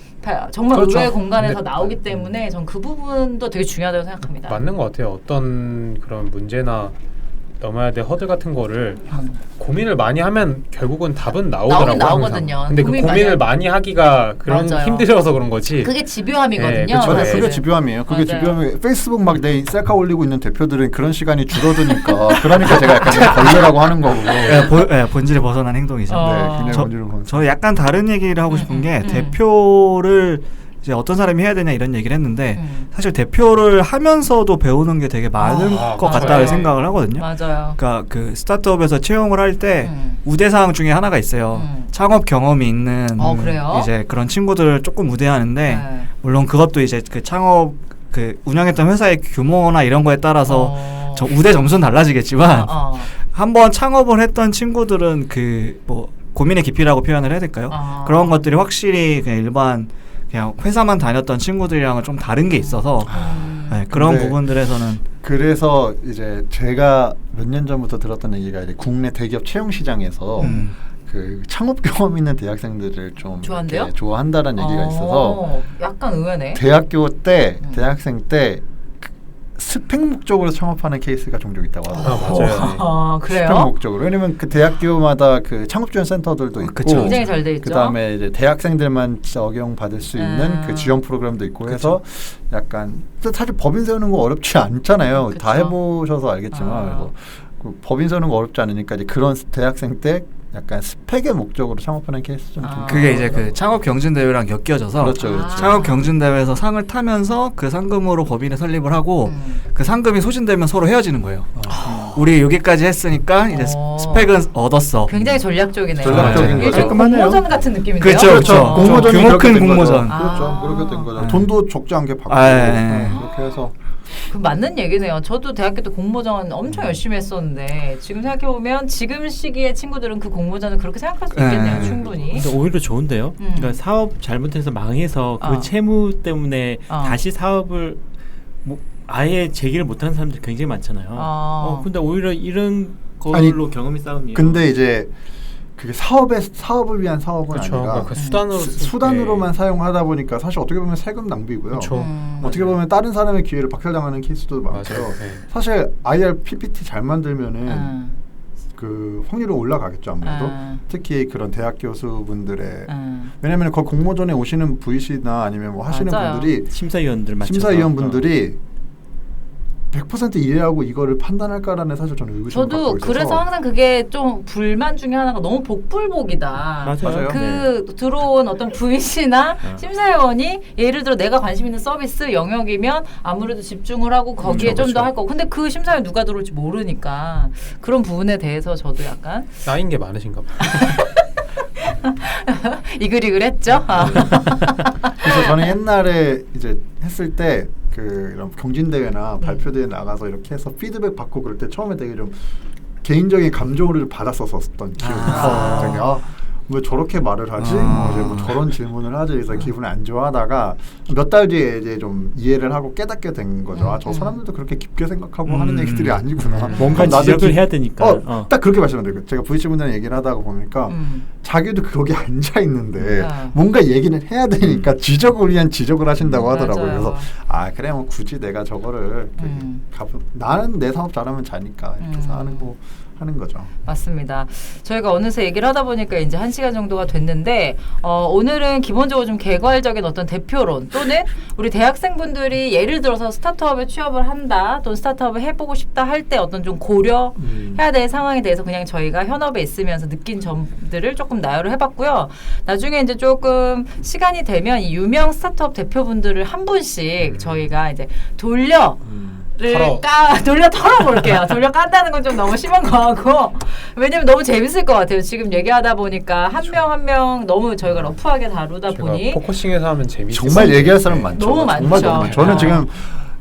정말 그렇죠. 의외의 공간에서 네. 나오기 때문에 전 그 부분도 되게 중요하다고 생각합니다. 맞는 것 같아요. 어떤 그런 문제나 넘어야 될 허들 같은 거를 고민을 많이 하면 결국은 답은 나오더라고요. 나오거든요. 근데 그 고민을 많이 하기가 그런 맞아요. 힘들어서 그런 거지. 그게 집요함이거든요. 네, 그쵸. 그게 집요함이에요. 그게 집요함이 페이스북 막 내 셀카 올리고 있는 대표들은 그런 시간이 줄어드니까 그러니까 제가 약간 걸레라고 하는 거고. 본질에 벗어난 행동이죠. 네, 굉장히 본질을 벗어난. 저 약간 다른 얘기를 하고 싶은 게 대표를 이제 어떤 사람이 해야 되냐 이런 얘기를 했는데 사실 대표를 하면서도 배우는 게 되게 많은 것 같다는 생각을 하거든요. 맞아요. 그러니까 그 스타트업에서 채용을 할 때 우대사항 중에 하나가 있어요. 창업 경험이 있는 그래요? 이제 그런 친구들을 조금 우대하는데 물론 그것도 이제 그 창업 그 운영했던 회사의 규모나 이런 거에 따라서 저 우대 점수는 달라지겠지만 한번 창업을 했던 친구들은 그 뭐 고민의 깊이라고 표현을 해야 될까요? 그런 것들이 확실히 그냥 일반 그냥 회사만 다녔던 친구들이랑은 좀 다른 게 있어서 네, 그런 부분들에서는 그래서 이제 제가 몇 년 전부터 들었던 얘기가 이제 국내 대기업 채용 시장에서 그 창업 경험 있는 대학생들을 좀 좋아한다는 얘기가 있어서 약간 의외네. 대학교 때 대학생 때 스펙 목적으로 창업하는 케이스가 종종 있다고 하더라고요. 맞아요. 그래요? 스펙 목적으로. 왜냐면 그 대학교마다 그 창업 지원 센터들도 있고, 굉장히 잘 돼 있죠. 그다음에 이제 대학생들만 적용 받을 수 있는 그 지원 프로그램도 있고 해서 약간 사실 법인 세우는 거 어렵지 않잖아요. 다 해보셔서 알겠지만 그래서 그 법인 세우는 거 어렵지 않으니까 이제 그런 대학생 때 약간 스펙의 목적으로 창업하는 케이스 좀 그게 이제 그 창업 경진 대회랑 엮여져서 그렇죠. 창업 경진 대회에서 상을 타면서 그 상금으로 법인을 설립을 하고 그 상금이 소진되면 서로 헤어지는 거예요. 우리 여기까지 했으니까 이제 스펙은 얻었어. 굉장히 전략적이네요. 전략적인 거죠. 공모전 같은 느낌인데요. 그렇죠. 공모전이 규모 큰 공모전. 그렇죠. 그렇게 된 거죠. 돈도 적지 않게 받고 그렇게 해서. 그 맞는 얘기네요. 저도 대학교 때 공모전 엄청 열심히 했었는데 지금 생각해보면 지금 시기의 친구들은 그 공모전을 그렇게 생각할 수 있겠네요. 충분히. 근데 오히려 좋은데요. 그러니까 사업 잘못해서 망해서 그 채무 때문에 다시 사업을 뭐 아예 재기를 못하는 사람들이 굉장히 많잖아요. 근데 오히려 이런 걸로 경험이 쌓으면 근데 이제 그게 사업을 위한 사업은 아니라 그 수단으로만 사용하다 보니까 사실 어떻게 보면 세금 낭비고요. 어떻게 보면 다른 사람의 기회를 박탈당하는 케이스도 많고요. 사실 IR PPT 잘 만들면은 그 확률은 올라가겠죠 아무래도. 특히 그런 대학 교수분들의 왜냐하면 그 공모전에 오시는 VC나 아니면 뭐 하시는 분들이 심사위원분들이 100% 이해하고 이거를 판단할까라는 사실 저는 의구심을 갖고 있어서 그래서 항상 그게 좀 불만 중에 하나가 너무 복불복이다. 맞아요. 들어온 어떤 VC나 심사위원이 예를 들어 내가 관심 있는 서비스 영역이면 아무래도 집중을 하고 거기에 좀 더 할 거고 근데 그 심사위원 누가 들어올지 모르니까 그런 부분에 대해서 저도 약간 쌓인 게 많으신가 봐요. 이글이글했죠. 그래서 저는 옛날에 이제 했을 때 그 이런 경진대회나 발표대회 나가서 이렇게 해서 피드백 받고 그럴 때 처음에 되게 좀 개인적인 감정을 받았었던 기억이 있어요. 왜 저렇게 말을 하지? 뭐 저런 질문을 하지? 그래서 기분이 안 좋아하다가 몇 달 뒤에 이제 좀 이해를 하고 깨닫게 된 거죠. 저 사람들도 그렇게 깊게 생각하고 하는 얘기들이 아니구나. 뭔가 지적을 해야 되니까. 딱 그렇게 말씀드려요. 제가 VC분들이랑 얘기를 하다가 보니까 자기도 거기 앉아 있는데 뭔가 얘기는 해야 되니까 지적을 위한 지적을 하신다고 하더라고요. 그래서 그래 뭐 굳이 내가 저거를 나는 내 사업 잘하면 자니까 이렇게 해서 하는 거죠. 맞습니다. 저희가 어느새 얘기를 하다 보니까 이제 1시간 정도가 됐는데 오늘은 기본적으로 좀 개괄적인 어떤 대표론 또는 우리 대학생분들이 예를 들어서 스타트업에 취업을 한다 또는 스타트업을 해보고 싶다 할 때 어떤 좀 고려해야 될 상황에 대해서 그냥 저희가 현업에 있으면서 느낀 점들을 조금 나열을 해봤고요. 나중에 이제 조금 시간이 되면 이 유명 스타트업 대표분들을 한 분씩 저희가 이제 돌려 털어볼게요. 돌려 깐다는 건 좀 너무 심한 거 같고 왜냐면 너무 재밌을 것 같아요. 지금 얘기하다 보니까 한 명 한 명 너무 저희가 러프하게 다루다 보니 포커싱해서 하면 재밌어요. 정말 얘기할 사람 많죠. 너무 많죠. 정말. 저는 지금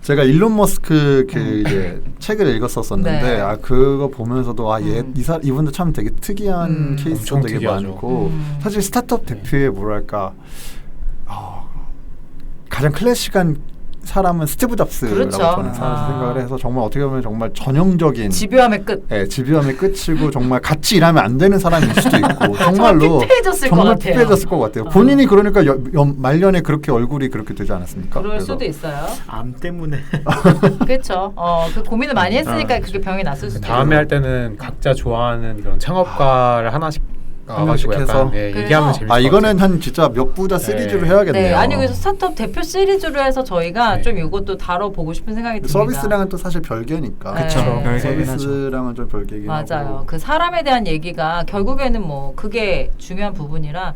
제가 일론 머스크 그 이제 책을 읽었었는데 그거 보면서도 이분도 참 되게 특이한 케이스도 되게 많고 사실 스타트업 대표의 뭐랄까 가장 클래식한 사람은 스티브 잡스라고 그렇죠. 저는 생각을 해서 정말 어떻게 보면 정말 전형적인 집요함의 끝. 네, 집요함의 끝이고 정말 같이 일하면 안 되는 사람일 수도 있고 정말로 피폐해졌을 것 정말 같아요. 피폐해졌을 것 같아요. 본인이 그러니까 말년에 그렇게 얼굴이 그렇게 되지 않았습니까? 그럴 수도 있어요. 암 때문에. 그렇죠. 그 고민을 많이 했으니까 그게 병이 났을 수도 다음에 할 때는 각자 좋아하는 그런 창업가를 하나씩 가지고 해서 약간 얘기하면 재밌을 것 이거는 같아요. 한 진짜 몇 부자 네. 시리즈로 해야겠네요. 네, 아니 그래서 스타트업 대표 시리즈로 해서 저희가 네. 좀 이것도 다뤄보고 싶은 생각이 듭니다. 서비스랑은 또 사실 별개니까. 그쵸. 네. 별개긴 서비스랑은 좀 별개긴 맞아요. 하고. 그 사람에 대한 얘기가 결국에는 뭐 그게 중요한 부분이라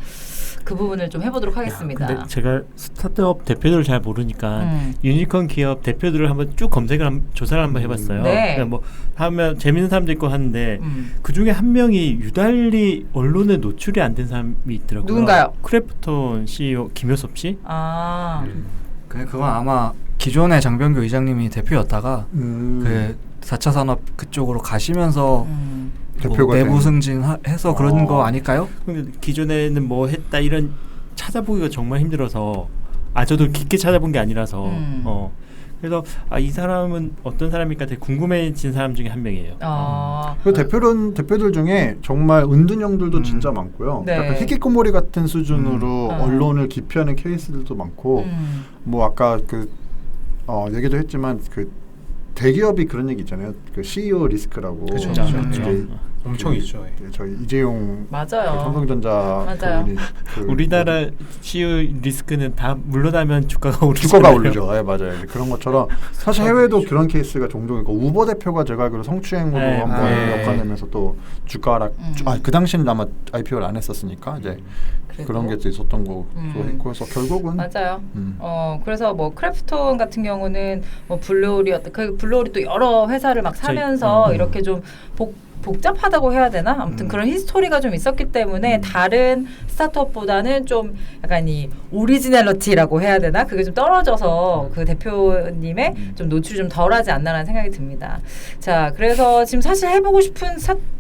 그 부분을 좀 해보도록 하겠습니다. 근데 제가 스타트업 대표들을 잘 모르니까 유니콘 기업 대표들을 한번 쭉 조사를 한번 해봤어요. 네. 뭐 하면 재밌는 사람도 있고 하는데 그 중에 한 명이 유달리 언론에 노출이 안 된 사람이 있더라고요. 누군가요? 크래프톤 CEO 김효섭 씨. 그건 아마 기존의 장병규 의장님이 대표였다가 그 4차 산업 그쪽으로 가시면서 대표가 내부 된. 승진해서 그런 거 아닐까요? 근데 기존에는 뭐 했다 이런 찾아보기가 정말 힘들어서 저도 깊게 찾아본 게 아니라서 그래서 이 사람은 어떤 사람일까 되게 궁금해진 사람 중에 한 명이에요. 그 대표들 중에 정말 은둔형들도 진짜 많고요. 네. 약간 히키코모리 같은 수준으로 언론을 기피하는 케이스들도 많고, 뭐 아까 얘기도 했지만 그 대기업이 그런 얘기 있잖아요. 그 CEO 리스크라고. 그쵸. 엄청 있죠. 저희 이재용 맞아요. 삼성전자 맞아요. 그분이 우리나라 CEO 리스크는 다 물러나면 주가가 오르죠. 주가가 오르죠. 네, 맞아요. 그런 것처럼 사실 해외도 그런 케이스가 종종 있고 우버 대표가 제가 알기로 성추행으로 한번 엮어내면서 또 주가 하락. 그 당시는 아마 IPO를 안 했었으니까 이제 그런 게 있었던 거도 있고 해서 결국은 맞아요. 그래서 뭐 크래프톤 같은 경우는 뭐 블루오리 또 여러 회사를 막 사면서 이렇게 좀 복잡하다고 해야 되나? 아무튼 그런 히스토리가 좀 있었기 때문에 다른 스타트업보다는 좀 약간 이 오리지널리티라고 해야 되나? 그게 좀 떨어져서 그 대표님의 좀 노출이 좀 덜하지 않나라는 생각이 듭니다. 자, 그래서 지금 사실 해보고 싶은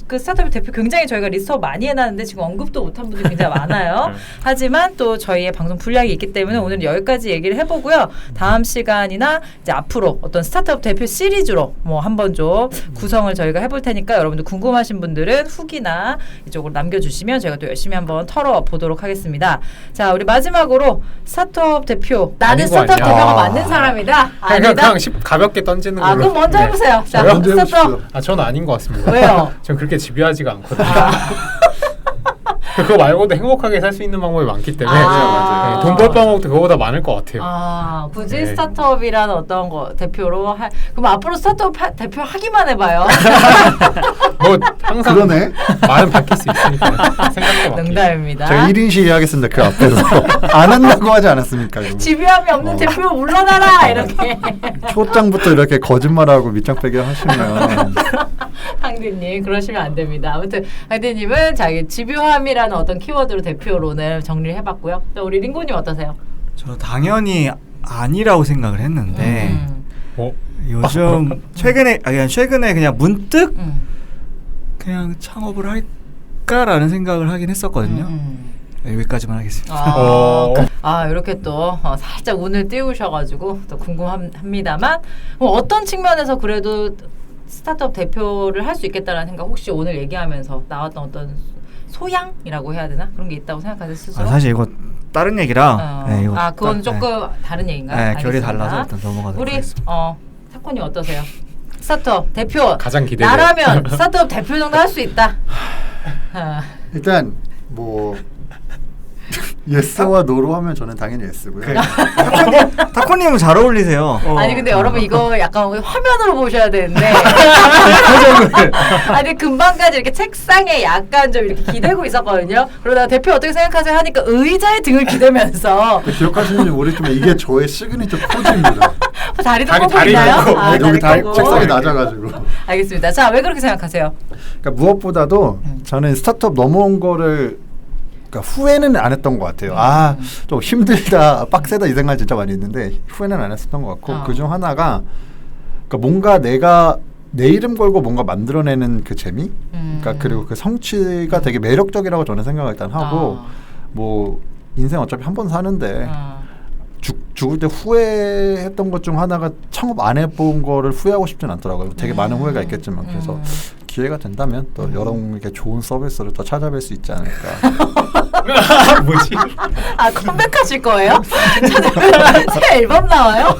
그 스타트업 대표 굉장히 저희가 리스트업 많이 해놨는데 지금 언급도 못한 분들이 굉장히 많아요. 하지만 또 저희의 방송 분량이 있기 때문에 오늘 여기까지 얘기를 해보고요. 다음 시간이나 이제 앞으로 어떤 스타트업 대표 시리즈로 뭐 한번 좀 구성을 저희가 해볼 테니까 여러분들 궁금하신 분들은 후기나 이쪽으로 남겨주시면 저희가 또 열심히 한번 털어보도록 하겠습니다. 자, 우리 마지막으로 스타트업 대표. 나는 스타트업 대표가 맞는 사람이다. 아니다. 그냥 가볍게 던지는 걸로. 그럼 먼저 해보세요. 자, 먼저 스타트업. 해보십시오. 저는 아닌 것 같습니다. 왜요? 전 그렇게 집요하지가 않거든요. 그거 말고도 행복하게 살 수 있는 방법이 많기 때문에 맞아요. 돈 벌 방법도 그거보다 많을 것 같아요. 굳이 네. 스타트업이라는 어떤 거 대표로 그럼 앞으로 스타트업 대표 하기만 해봐요. 뭐 항상 그러네. 말은 바뀔 수 있으니까 생각도 바뀌고. 농담입니다. 제가 1인 시위하겠습니다. 그 앞에서 안 한다고 하지 않았습니까? 이거? 집요함이 없는 대표 물러나라 이렇게. 초장부터 이렇게 거짓말하고 밑장 빼기 하시면 황디님 그러시면 안 됩니다. 아무튼 황디님은 자기 집요함이라는 어떤 키워드로 대표론을 정리를 해봤고요. 또 우리 링고님 어떠세요? 저 당연히 아니라고 생각을 했는데 요즘 최근에 그냥 문득 그냥 창업을 할까라는 생각을 하긴 했었거든요. 여기까지만 하겠습니다. 이렇게 또 살짝 운을 띄우셔가지고 또 궁금합니다만 어떤 측면에서 그래도 스타트업 대표를 할 수 있겠다라는 생각 혹시 오늘 얘기하면서 나왔던 어떤 소양이라고 해야 되나? 그런 게 있다고 생각하세요 스스로? 사실 이거 다른 얘기라 이거 그건 조금 다른 얘기인가요? 네, 결이 알겠습니다. 달라서 일단 넘어가도록 우리 하겠습니다. 사코님 어떠세요? 스타트업 대표 가장 기대돼요. 나라면 스타트업 대표 정도 할 수 있다. 일단 뭐 예스와 노로 하면 저는 당연히 예스고요. 타코님은 잘 어울리세요. 아니 근데 여러분 이거 약간 화면으로 보셔야 되는데 아니 금방까지 이렇게 책상에 약간 좀 이렇게 기대고 있었거든요. 그러다가 대표 어떻게 생각하세요 하니까 의자에 등을 기대면서 기억하시는지 모르겠지만 이게 저의 시그니처 포즈입니다. 다리도 다리 뻗고 있나요? 걷고. 여기 다리 뻗고. 책상이 낮아가지고. 알겠습니다. 자, 왜 그렇게 생각하세요? 그러니까 무엇보다도 저는 스타트업 넘어온 거를 후회는 안 했던 것 같아요. 좀 힘들다, 빡세다 이 생각 진짜 많이 했는데 후회는 안 했었던 것 같고 그중 하나가 그러니까 뭔가 내가 내 이름 걸고 뭔가 만들어내는 그 재미, 그러니까 그리고 그 성취가 되게 매력적이라고 저는 생각을 일단 하고 뭐 인생 어차피 한 번 사는데 죽을 때 후회했던 것 중 하나가 창업 안 해본 거를 후회하고 싶진 않더라고요. 되게 많은 후회가 있겠지만 그래서 기회가 된다면 또 여러분에게 좋은 서비스를 또 찾아뵐 수 있지 않을까. 뭐지? 아 컴백하실 거예요? 새 앨범 나와요?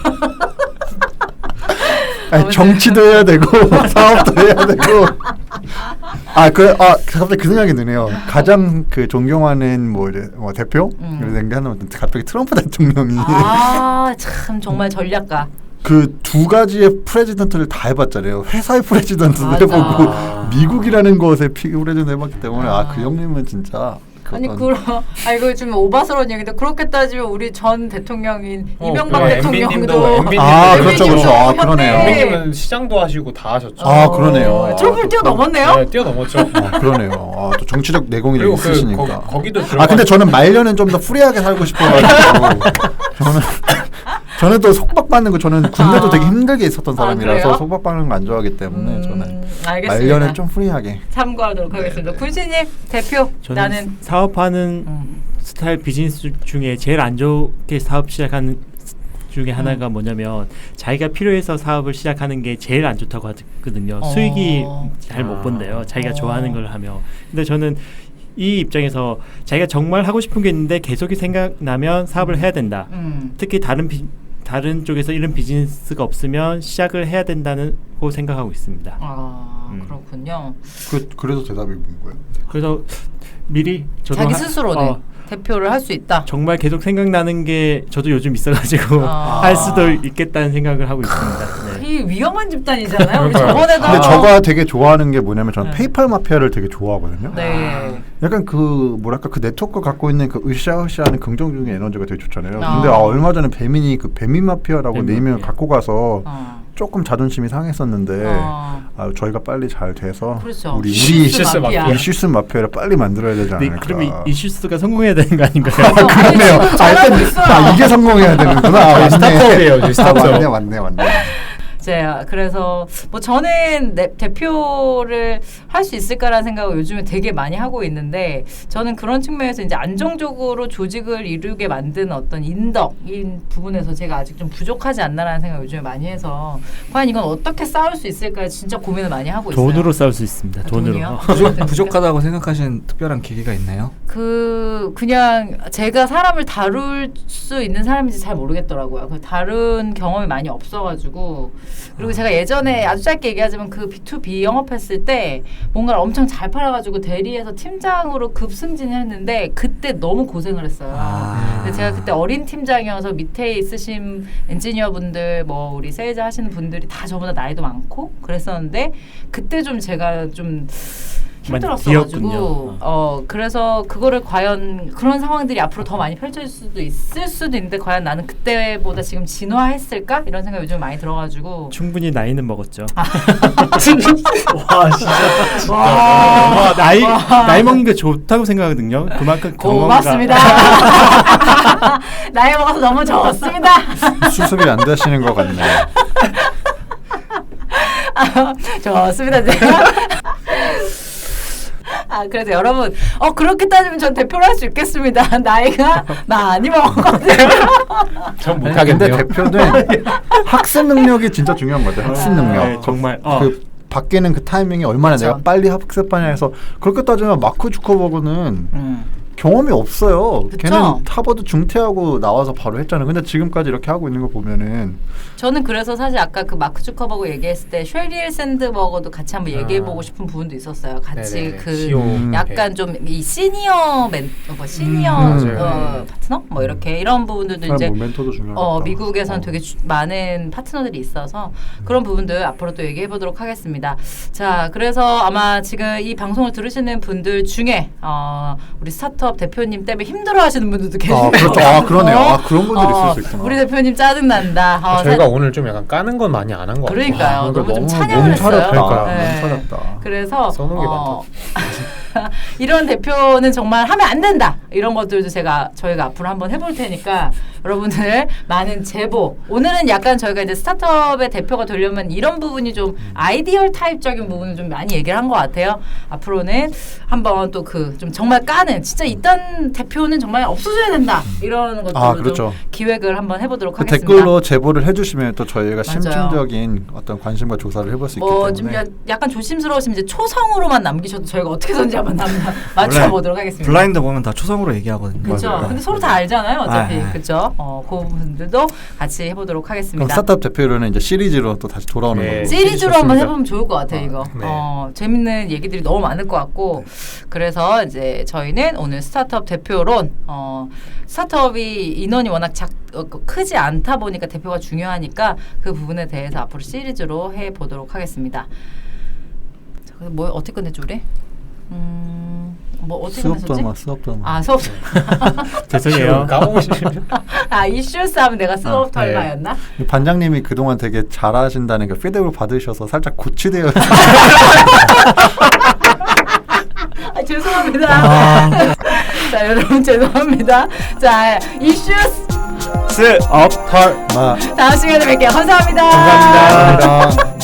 아니, 정치도 해야 되고 사업도 해야 되고. 갑자기 그 생각이 드네요. 가장 그 존경하는 대표 된 게 하나는 갑자기 트럼프 대통령이 참 정말 전략가. 그 두 가지의 프레지던트를 다 해봤잖아요. 회사의 프레지던트도 맞아. 해보고 미국이라는 것의 프레지던트 해봤기 때문에 그 형님은 진짜 아니 이거 좀 오바스러운 얘기인데 그렇게 따지면 우리 전 대통령인 이명박 대통령도 그렇죠. 그러네요. MB님은 시장도 하시고 다 하셨죠. 그러네요. 트럼프를 뛰어넘었네요. 네, 뛰어넘었죠. 그러네요. 또 정치적 내공이 그리고 있으시니까. 거기도 근데 저는 말년은 좀 더 프리하게 살고 싶어가지고 저는 또 속박받는 거 저는 군대도 되게 힘들게 있었던 사람이라서 속박받는 거 안 좋아하기 때문에 저는 알겠습니다. 말년은 좀 프리하게 참고하도록 하겠습니다. 군신님 대표 저는 나는 사업하는 스타일 비즈니스 중에 제일 안 좋게 사업 시작하는 중에 하나가 뭐냐면 자기가 필요해서 사업을 시작하는 게 제일 안 좋다고 하거든요. 수익이 잘 못 본대요. 자기가 좋아하는 걸 하면. 근데 저는 이 입장에서 자기가 정말 하고 싶은 게 있는데 계속이 생각나면 사업을 해야 된다. 특히 다른 쪽에서 이런 비즈니스가 없으면 시작을 해야 된다고 생각하고 있습니다. 그렇군요. 그래서 대답이 뭐예요? 그래서 미리 저도 자기 스스로는 대표를 할 수 있다. 정말 계속 생각나는 게 저도 요즘 있어가지고 할 수도 있겠다는 생각을 하고 있습니다. 네. 이 위험한 집단이잖아요. 우리 저번에도. 근데 저가 되게 좋아하는 게 뭐냐면 저는 페이팔 마피아를 되게 좋아하거든요. 네. 약간 그 네트워크 갖고 있는 그 으쌰으쌰하는 긍정적인 에너지가 되게 좋잖아요. 근데 얼마 전에 배민이 그 배민 마피아라고 네이밍을 갖고 가서 조금 자존심이 상했었는데 저희가 빨리 잘 돼서 그렇죠. 우리 이슈스 마피아를 빨리 만들어야 되지 않을까. 그러면 이슈스가 성공해야 되는 거 아닌가요? 그러네요. 이게 성공해야 되는구나. 스타트업이에요. 스타트업. 맞네. 그래서 저는 대표를 할 수 있을까라는 생각을 요즘에 되게 많이 하고 있는데 저는 그런 측면에서 이제 안정적으로 조직을 이루게 만드는 어떤 인덕인 부분에서 제가 아직 좀 부족하지 않나라는 생각을 요즘에 많이 해서 과연 이건 어떻게 쌓을 수 있을까 진짜 고민을 많이 하고 있어요. 돈으로 쌓을 수 있습니다. 돈으로. 부족하다고 생각하시는 특별한 계기가 있나요? 그냥 제가 사람을 다룰 수 있는 사람인지 잘 모르겠더라고요. 다른 경험이 많이 없어가지고 그리고 제가 예전에 아주 짧게 얘기하자면 그 B2B 영업했을 때 뭔가를 엄청 잘 팔아가지고 대리에서 팀장으로 급승진을 했는데 그때 너무 고생을 했어요. 근데 제가 그때 어린 팀장이어서 밑에 있으신 엔지니어분들 우리 세일즈 하시는 분들이 다 저보다 나이도 많고 그랬었는데 그때 좀 제가 좀 힘들었어가지고 그래서 그거를 과연 그런 상황들이 앞으로 더 많이 펼쳐질 수도 있을 수도 있는데 과연 나는 그때보다 지금 진화했을까 이런 생각이 요즘 많이 들어가지고 충분히 나이는 먹었죠. 와 진짜. 와, 나이 먹는 게 좋다고 생각하거든요. 그만큼 경험가. 고맙습니다. 나이 먹어서 너무 좋습니다. 수습이 안 되시는 것 같네요. 좋습니다. 제가. 그래서 여러분 그렇게 따지면 전 대표를 할 수 있겠습니다. 나이가 많이 먹었거든요. 전 못하겠네요. 근데 대표는 학습 능력이 진짜 중요한 것 같아요. 학습 능력. 네, 정말 그 바뀌는 그 타이밍이 얼마나 내가 빨리 학습하냐 해서 그렇게 따지면 마크 주커버그는 경험이 없어요. 그쵸? 걔는 하버드 중퇴하고 나와서 바로 했잖아요. 근데 지금까지 이렇게 하고 있는 거 보면은 저는 그래서 사실 아까 그 마크 주커버그 얘기했을 때 쉐리엘 샌드버거도 같이 한번 얘기해보고 싶은 부분도 있었어요. 같이 약간 좀 이 시니어 파트너 이렇게 이런 부분들도 이제 멘토도 중요하겠다. 미국에선 되게 많은 파트너들이 있어서 그런 부분들 앞으로 또 얘기해보도록 하겠습니다. 자, 그래서 아마 지금 이 방송을 들으시는 분들 중에 우리 스타트업 대표님 때문에 힘들어하시는 분들도 계시네요. 그렇죠. 그러네요. 그런 분들이 있을 수 있구나. 우리 대표님 짜증난다. 저희가 오늘 좀 약간 까는 건 많이 안 한 것 같아요. 그러니까요. 너무 좀 찬양을 했어요. 너무 차렸다. 그래서 써놓은 게 많다. 이런 대표는 정말 하면 안 된다. 이런 것들도 저희가 앞으로 한번 해볼 테니까 여러분들 많은 제보. 오늘은 약간 저희가 이제 스타트업의 대표가 되려면 이런 부분이 좀 아이디얼 타입적인 부분을 좀 많이 얘기를 한 것 같아요. 앞으로는 한번 또 그 좀 정말 까는 진짜 이딴 대표는 정말 없어져야 된다 이런 것들로 그렇죠. 좀 기획을 한번 해보도록 그 하겠습니다. 댓글로 제보를 해주시면 또 저희가 맞아요. 심층적인 어떤 관심과 조사를 해볼 수 있기 좀 때문에 약간 조심스러우시면 이제 초성으로만 남기셔도 저희가 어떻게든지 한번 맞춰보도록 하겠습니다. 블라인드 보면 다 초성으로 얘기하거든요. 그렇죠. 맞아요. 근데 서로 다 알잖아요. 어차피 네. 그렇죠. 그 부분들도 같이 해보도록 그럼 하겠습니다. 스타트업 대표로는 이제 시리즈로 또 다시 돌아오는 네. 거고. 시리즈로 한번 해보면 좋을 것 같아요. 이거 네. 재밌는 얘기들이 너무 많을 것 같고 그래서 이제 저희는 오늘 스타트업 대표론 스타트업이 인원이 워낙 크지 않다 보니까 대표가 중요하니까 그 부분에 대해서 앞으로 시리즈로 해보도록 하겠습니다. 자, 그럼 뭐 어떻게 끝냈죠 우리? 뭐 어떻게 끝냈었지? 수업 드라마. 수업. 죄송해요. 까먹으시면 이슈스 하면 내가 수업 털마였나? 반장님이 그동안 되게 잘하신다는 그 피드백을 받으셔서 살짝 고취되어 죄송합니다. 자, 여러분 죄송합니다. 자, 이슈스 업털마 다음 시간에 뵐게요. 감사합니다. 감사합니다.